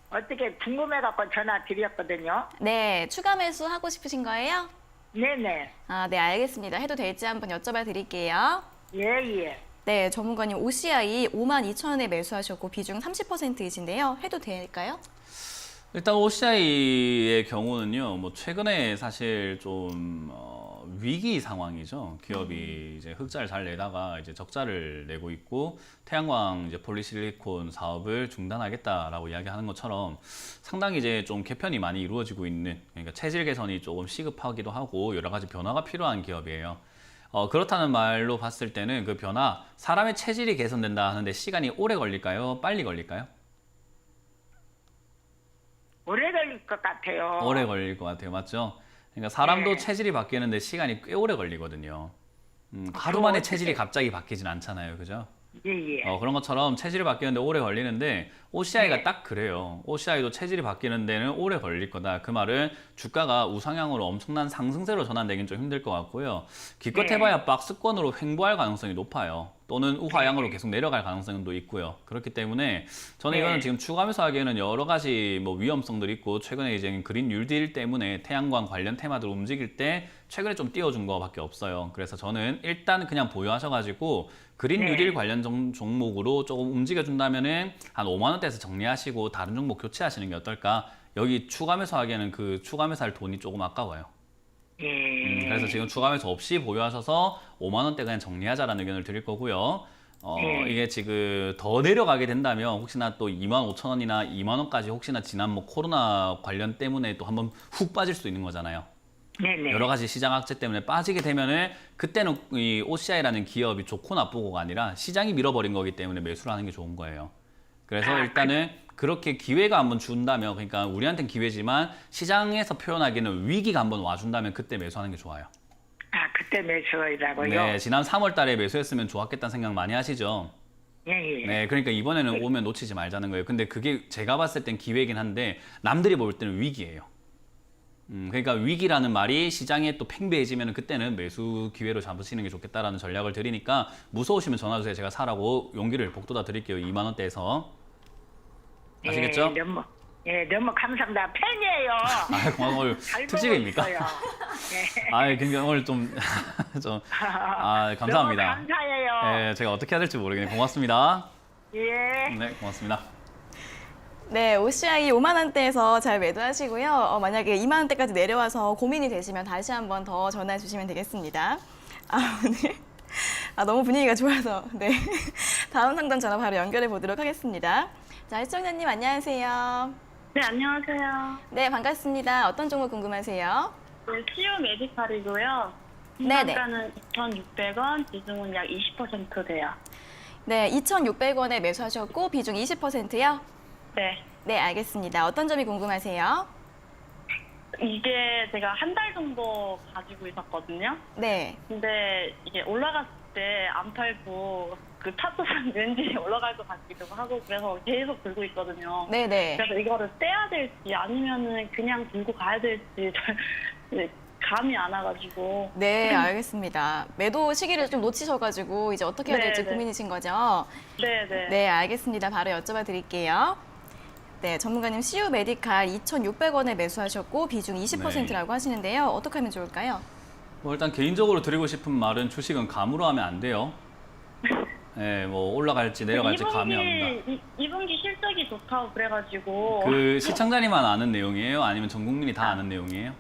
어떻게 궁금해갖고 전화 드렸거든요. 네, 추가 매수 하고 싶으신 거예요? 네네. 네, 알겠습니다. 해도 될지 한번 여쭤봐 드릴게요. 예예. 네, 전문가님 OCI 52,000원에 매수하셨고 비중 30%이신데요. 해도 될까요? 일단 OCI의 경우는요, 뭐 최근에 사실 좀 위기 상황이죠. 기업이 이제 흑자를 잘 내다가 이제 적자를 내고 있고 태양광 이제 폴리실리콘 사업을 중단하겠다라고 이야기하는 것처럼 상당히 이제 좀 개편이 많이 이루어지고 있는, 그러니까 체질 개선이 조금 시급하기도 하고 여러 가지 변화가 필요한 기업이에요. 그렇다는 말로 봤을 때는 그 변화, 사람의 체질이 개선된다 하는데 시간이 오래 걸릴까요? 빨리 걸릴까요? 오래 걸릴 것 같아요. 오래 걸릴 것 같아요. 맞죠? 그러니까 사람도 네. 체질이 바뀌는데 시간이 꽤 오래 걸리거든요. 하루 만에 체질이 갑자기 바뀌진 않잖아요. 그죠? 예예. 그런 것처럼 체질이 바뀌는데 오래 걸리는데 OCI가 딱 그래요. OCI도 체질이 바뀌는 데는 오래 걸릴 거다. 그 말은 주가가 우상향으로 엄청난 상승세로 전환되긴 좀 힘들 것 같고요. 기껏 해봐야 박스권으로 횡보할 가능성이 높아요. 또는 우하향으로 계속 내려갈 가능성도 있고요. 그렇기 때문에 저는 이거는 지금 추가 매수하기에는 여러 가지 뭐 위험성들이 있고 최근에 이제 그린 뉴딜 때문에 태양광 관련 테마들 움직일 때 최근에 좀 띄워준 거밖에 없어요. 그래서 저는 일단 그냥 보유하셔가지고 그린 뉴딜 관련 종목으로 조금 움직여준다면은 한 5만 원대에서 정리하시고 다른 종목 교체하시는 게 어떨까? 여기 추가 매수하기에는 그 추가 매수할 돈이 조금 아까워요. 그래서 지금 추가 매수 없이 보유하셔서 5만 원대 그냥 정리하자라는 의견을 드릴 거고요. 이게 지금 더 내려가게 된다면 혹시나 또 25,000원이나 2만 원까지 혹시나 지난 뭐 코로나 관련 때문에 또 한번 훅 빠질 수 있는 거잖아요. 네네. 여러 가지 시장 악재 때문에 빠지게 되면은 그때는 이 OCI라는 기업이 좋고 나쁘고가 아니라 시장이 밀어버린 거기 때문에 매수를 하는 게 좋은 거예요. 그래서 일단은 그렇게 기회가 한번 준다면, 그러니까 우리한테는 기회지만 시장에서 표현하기에는 위기가 한번 와준다면 그때 매수하는 게 좋아요. 그때 매수이라고요? 네, 지난 3월 달에 매수했으면 좋았겠다는 생각 많이 하시죠? 예예. 네, 그러니까 이번에는 오면 놓치지 말자는 거예요. 근데 그게 제가 봤을 땐 기회이긴 한데 남들이 볼 때는 위기예요. 그러니까 위기라는 말이 시장에 또 팽배해지면 그때는 매수 기회로 잡으시는 게 좋겠다라는 전략을 드리니까 무서우시면 전화 주세요. 제가 사라고 용기를 복돋아 드릴게요. 2만 원대에서. 아시겠죠? 너무 감사합니다. 팬이에요. 고마워. 오늘 특집입니까? 굉장히 오늘 좀 감사합니다. 너무 감사해요. 네, 제가 어떻게 해야 될지 모르겠네요. 고맙습니다. 예. 네, 고맙습니다. 네, OCI 5만 원대에서 잘 매도하시고요. 만약에 2만 원대까지 내려와서 고민이 되시면 다시 한 번 더 전화해 주시면 되겠습니다. 오늘 너무 분위기가 좋아서 네. 다음 상담 전화 바로 연결해 보도록 하겠습니다. 자, 시청자님 안녕하세요. 네, 안녕하세요. 네, 반갑습니다. 어떤 종목 궁금하세요? 네, CU 메디칼이고요. 네네. 단가는 2,600원, 비중은 약 20% 돼요. 네, 2,600원에 매수하셨고 비중 20%요? 네. 네, 알겠습니다. 어떤 점이 궁금하세요? 이게 제가 한 달 정도 가지고 있었거든요. 네. 근데 이게 올라갔을 때 안 팔고 그 차트상 왠지 올라갈 것 같기도 하고 그래서 계속 들고 있거든요. 네네. 그래서 이거를 떼야 될지 아니면은 그냥 들고 가야 될지 감이 안 와가지고. 네, 알겠습니다. 매도 시기를 좀 놓치셔가지고 이제 어떻게 해야 될지 네. 고민이신 거죠? 네네. 네, 알겠습니다. 바로 여쭤봐 드릴게요. 네, 전문가님 CU 메디칼 2,600원에 매수하셨고 비중 20%라고 하시는데요. 어떻게 하면 좋을까요? 뭐 일단 개인적으로 드리고 싶은 말은 주식은 감으로 하면 안 돼요. 네, 뭐 올라갈지 내려갈지 감이 없다. 2분기 실적이 좋다고 그래가지고 그 시청자님만 아는 내용이에요? 아니면 전 국민이 다 아는 내용이에요?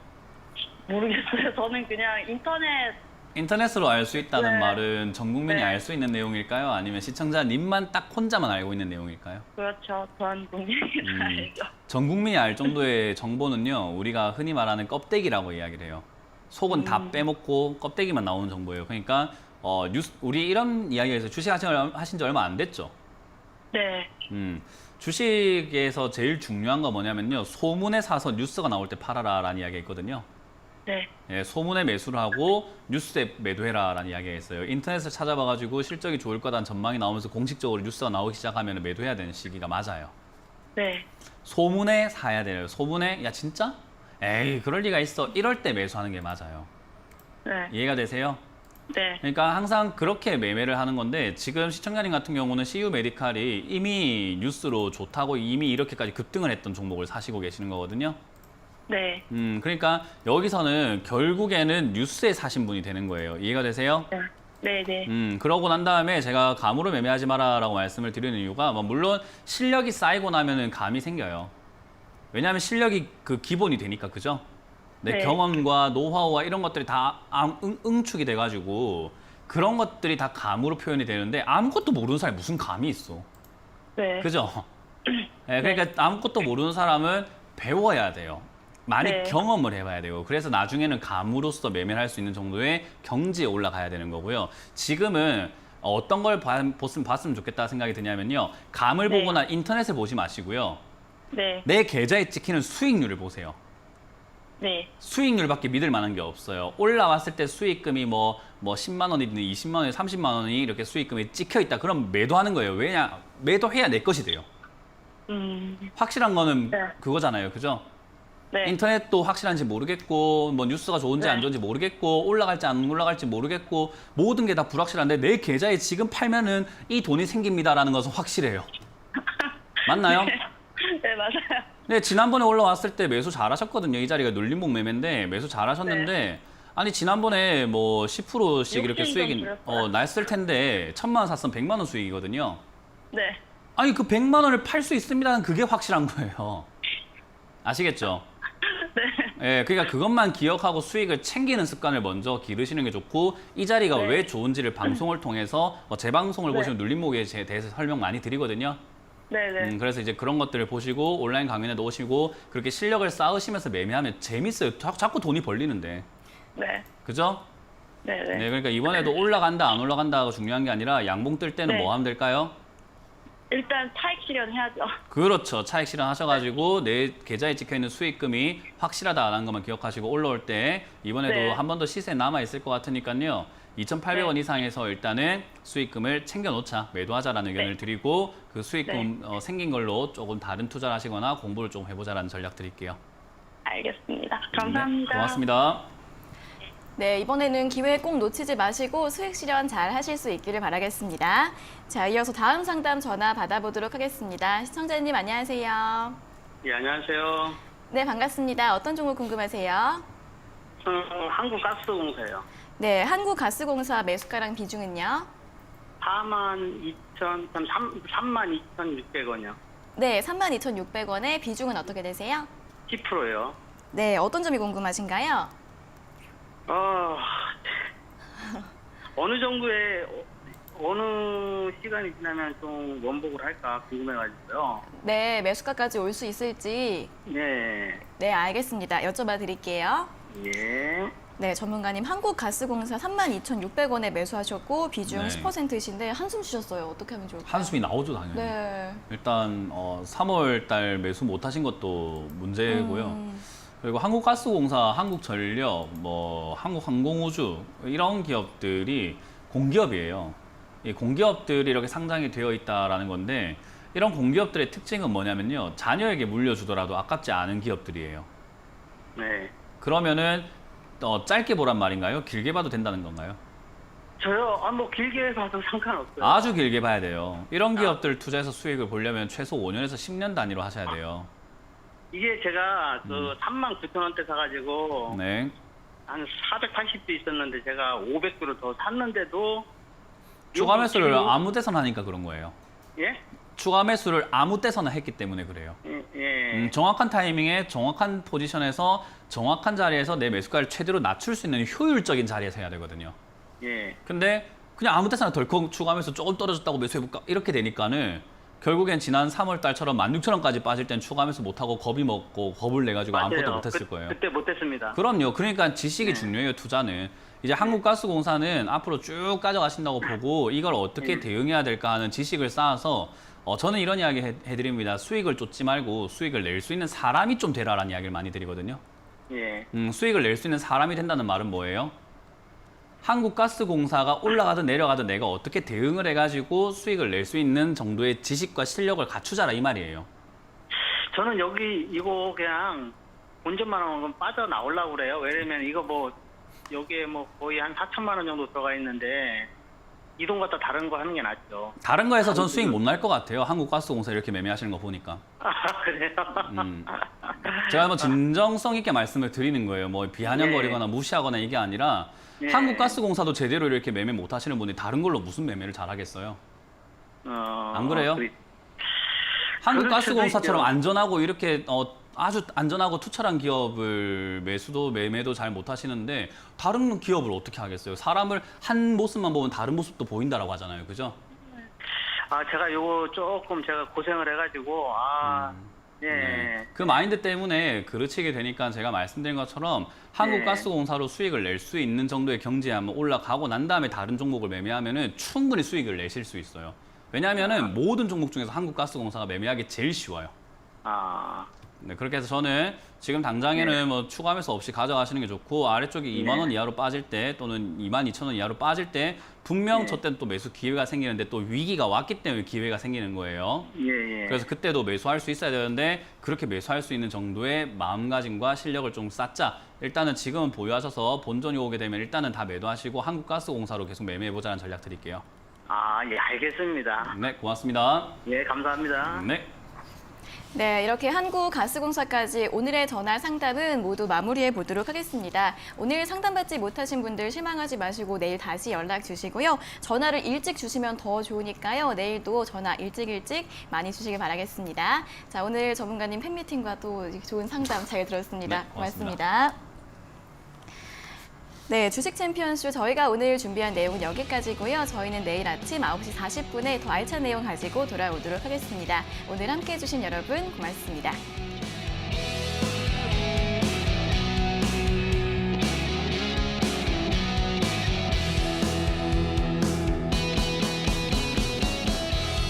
모르겠어요. 저는 그냥 인터넷으로 알 수 있다는 네. 말은 전 국민이 네. 알 수 있는 내용일까요? 아니면 시청자님만 딱 혼자만 알고 있는 내용일까요? 그렇죠. 전 국민이 다 알죠. 전 국민이 알 정도의 정보는요, 우리가 흔히 말하는 껍데기라고 이야기를 해요. 속은 다 빼먹고 껍데기만 나오는 정보예요. 그러니까 우리 이런 이야기에서 주식 하신 지 얼마 안 됐죠? 네. 주식에서 제일 중요한 거 뭐냐면요, 소문에 사서 뉴스가 나올 때 팔아라라는 이야기가 있거든요. 네. 예, 소문에 매수를 하고 뉴스에 매도해라라는 이야기가 있어요. 인터넷을 찾아봐가지고 실적이 좋을 거다는 전망이 나오면서 공식적으로 뉴스가 나오기 시작하면 매도해야 되는 시기가 맞아요. 네. 소문에 사야 돼요. 소문에 야 진짜? 에이 그럴 리가 있어. 이럴 때 매수하는 게 맞아요. 네. 이해가 되세요? 네. 그러니까 항상 그렇게 매매를 하는 건데 지금 시청자님 같은 경우는 CU 메디칼이 이미 뉴스로 좋다고 이미 이렇게까지 급등을 했던 종목을 사시고 계시는 거거든요. 네. 그러니까 여기서는 결국에는 뉴스에 사신 분이 되는 거예요. 이해가 되세요? 네. 네. 그러고 난 다음에 제가 감으로 매매하지 마라라고 말씀을 드리는 이유가 물론 실력이 쌓이고 나면은 감이 생겨요. 왜냐하면 실력이 그 기본이 되니까, 그죠? 내 네. 경험과 노하우와 이런 것들이 다 응축이 돼가지고 그런 것들이 다 감으로 표현이 되는데 아무것도 모르는 사람이 무슨 감이 있어. 네. 그죠? 네, 그러니까 아무것도 모르는 사람은 배워야 돼요. 많이 네. 경험을 해봐야 되고 그래서 나중에는 감으로써 매매를 할 수 있는 정도의 경지에 올라가야 되는 거고요. 지금은 어떤 걸 봤으면 좋겠다 생각이 드냐면요. 감을 네. 보거나 인터넷을 보지 마시고요. 네. 내 계좌에 찍히는 수익률을 보세요. 네. 수익률밖에 믿을 만한 게 없어요. 올라왔을 때 수익금이 뭐 10만 원이든 20만 원이든 30만 원이 이렇게 수익금이 찍혀 있다. 그럼 매도하는 거예요. 왜냐? 매도해야 내 것이 돼요. 확실한 거는 네. 그거잖아요. 그죠? 네. 인터넷도 확실한지 모르겠고 뭐 뉴스가 좋은지 네. 안 좋은지 모르겠고 올라갈지 안 올라갈지 모르겠고 모든 게 다 불확실한데 내 계좌에 지금 팔면은 이 돈이 생깁니다라는 것은 확실해요. 맞나요? 네, 맞아요. 네, 지난번에 올라왔을 때 매수 잘하셨거든요. 이 자리가 눌림목 매매인데 매수 잘하셨는데 아니 지난번에 뭐 10%씩 이렇게 욕심 수익이 좀 부렸어요. 났을 텐데 1,000만 원 샀으면 100만 원 수익이거든요. 네. 아니 그 100만 원을 팔 수 있습니다는 그게 확실한 거예요. 아시겠죠? 네. 예, 그러니까 그것만 기억하고 수익을 챙기는 습관을 먼저 기르시는 게 좋고 이 자리가 네. 왜 좋은지를 방송을 통해서 재방송을 네. 보시면 눌림목에 대해서 설명 많이 드리거든요. 네. 그래서 이제 그런 것들을 보시고 온라인 강연에도 오시고 그렇게 실력을 쌓으시면서 매매하면 재밌어요. 자꾸 돈이 벌리는데. 네. 그죠? 네. 네, 그러니까 이번에도 올라간다 안 올라간다가 중요한 게 아니라 양봉 뜰 때는 네. 뭐 하면 될까요? 일단 차익 실현해야죠. 그렇죠. 차익 실현하셔가지고 내 계좌에 찍혀있는 수익금이 확실하다라는 것만 기억하시고 올라올 때 이번에도 네. 한 번 더 시세 남아있을 것 같으니까요. 2,800원 네. 이상에서 일단은 수익금을 챙겨놓자, 매도하자라는 의견을 드리고 그 수익금 생긴 걸로 조금 다른 투자를 하시거나 공부를 좀 해보자라는 전략 드릴게요. 알겠습니다. 감사합니다. 네, 고맙습니다. 네, 이번에는 기회 꼭 놓치지 마시고 수익 실현 잘 하실 수 있기를 바라겠습니다. 자, 이어서 다음 상담 전화 받아보도록 하겠습니다. 시청자님 안녕하세요. 예, 안녕하세요. 네, 반갑습니다. 어떤 종목 궁금하세요? 한국가스공사요. 네, 한국가스공사 매수가랑 비중은요? 32,600원이요. 네, 32,600원에 비중은 어떻게 되세요? 10%요. 네, 어떤 점이 궁금하신가요? 어느 정도의 어느 시간이 지나면 좀 원복을 할까 궁금해가지고요. 네, 매수가까지 올 수 있을지. 네. 네, 알겠습니다. 여쭤봐 드릴게요. 예. 네, 전문가님 한국가스공사 32,600원에 매수하셨고 비중 네. 10%이신데 한숨 쉬셨어요. 어떻게 하면 좋을까요? 한숨이 나오죠, 당연히. 네. 일단 3월 달 매수 못 하신 것도 문제고요. 그리고 한국가스공사, 한국전력, 뭐 한국항공우주 이런 기업들이 공기업이에요. 이 공기업들이 이렇게 상장이 되어 있다라는 건데 이런 공기업들의 특징은 뭐냐면요. 자녀에게 물려주더라도 아깝지 않은 기업들이에요. 네. 그러면은 짧게 보란 말인가요? 길게 봐도 된다는 건가요? 저요? 뭐 길게 봐도 상관없어요. 아주 길게 봐야 돼요. 이런 기업들 투자해서 수익을 보려면 최소 5년에서 10년 단위로 하셔야 돼요. 이게 제가 그 39,000원대 사가지고 네. 한 480도 있었는데 제가 500도를 더 샀는데도 추가 매수를 지금- 아무 데서나 하니까 그런 거예요. 예? 추가 매수를 아무 때서나 했기 때문에 그래요. 예. 정확한 타이밍에 정확한 포지션에서 정확한 자리에서 내 매수가를 최대로 낮출 수 있는 효율적인 자리에서 해야 되거든요. 예. 근데 그냥 아무 때서나 덜컥 추가 매수 조금 떨어졌다고 매수해볼까 이렇게 되니까는 결국엔 지난 3월 달처럼 16,000원까지 빠질 땐 추가 매수 못하고 겁이 먹고 겁을 내가지고 아무것도 못했을 거예요. 그때 못했습니다. 그럼요. 그러니까 지식이 네. 중요해요, 투자는. 이제 한국가스공사는 앞으로 쭉 가져가신다고 보고 이걸 어떻게 대응해야 될까 하는 지식을 쌓아서 저는 이런 이야기 해드립니다. 수익을 쫓지 말고 수익을 낼 수 있는 사람이 좀 되라라는 이야기를 많이 드리거든요. 예. 수익을 낼 수 있는 사람이 된다는 말은 뭐예요? 한국가스공사가 올라가든 내려가든 내가 어떻게 대응을 해가지고 수익을 낼 수 있는 정도의 지식과 실력을 갖추자라 이 말이에요. 저는 여기 이거 그냥 본전만 원은 빠져나오려고 그래요. 왜냐면 이거 뭐 여기에 뭐 거의 한 4천만 원 정도 들어가 있는데 이 돈 갖다 다른 거 하는 게 낫죠. 다른 거에서 전 수익 못 날 것 같아요. 한국가스공사 이렇게 매매하시는 거 보니까. 아, 그래요? 제가 뭐 진정성 있게 말씀을 드리는 거예요. 뭐 비아냥거리거나 무시하거나 이게 아니라 예. 한국가스공사도 제대로 이렇게 매매 못 하시는 분이 다른 걸로 무슨 매매를 잘 하겠어요? 안 그래요? 한국가스공사처럼 그렇죠. 안전하고 이렇게 아주 안전하고 투철한 기업을 매매도 잘 못 하시는데 다른 기업을 어떻게 하겠어요? 사람을 한 모습만 보면 다른 모습도 보인다라고 하잖아요. 그죠? 아, 제가 요거 조금 제가 고생을 해가지고 예. 네. 그 마인드 때문에 그르치게 되니까 제가 말씀드린 것처럼 한국가스공사로 수익을 낼 수 있는 정도의 경제에 한번 올라가고 난 다음에 다른 종목을 매매하면은 충분히 수익을 내실 수 있어요. 왜냐하면은 모든 종목 중에서 한국가스공사가 매매하기 제일 쉬워요. 아, 네, 그렇게 해서 저는 지금 당장에는 뭐 추가 매수 없이 가져가시는 게 좋고 아래쪽이 2만 원 이하로 빠질 때 또는 22,000원 이하로 빠질 때 분명 저 때는 또 매수 기회가 생기는데 또 위기가 왔기 때문에 기회가 생기는 거예요. 예. 그래서 그때도 매수할 수 있어야 되는데 그렇게 매수할 수 있는 정도의 마음가짐과 실력을 좀 쌓자. 일단은 지금은 보유하셔서 본전이 오게 되면 일단은 다 매도하시고 한국가스공사로 계속 매매해보자는 전략 드릴게요. 아, 예, 알겠습니다. 네, 고맙습니다. 예, 감사합니다. 네. 네, 이렇게 한국가스공사까지 오늘의 전화 상담은 모두 마무리해 보도록 하겠습니다. 오늘 상담받지 못하신 분들 실망하지 마시고 내일 다시 연락 주시고요. 전화를 일찍 주시면 더 좋으니까요. 내일도 전화 일찍 많이 주시길 바라겠습니다. 자, 오늘 전문가님 팬미팅과 또 좋은 상담 잘 들었습니다. 네, 고맙습니다. 네, 주식 챔피언쇼 저희가 오늘 준비한 내용은 여기까지고요. 저희는 내일 아침 9시 40분에 더 알찬 내용 가지고 돌아오도록 하겠습니다. 오늘 함께해 주신 여러분 고맙습니다.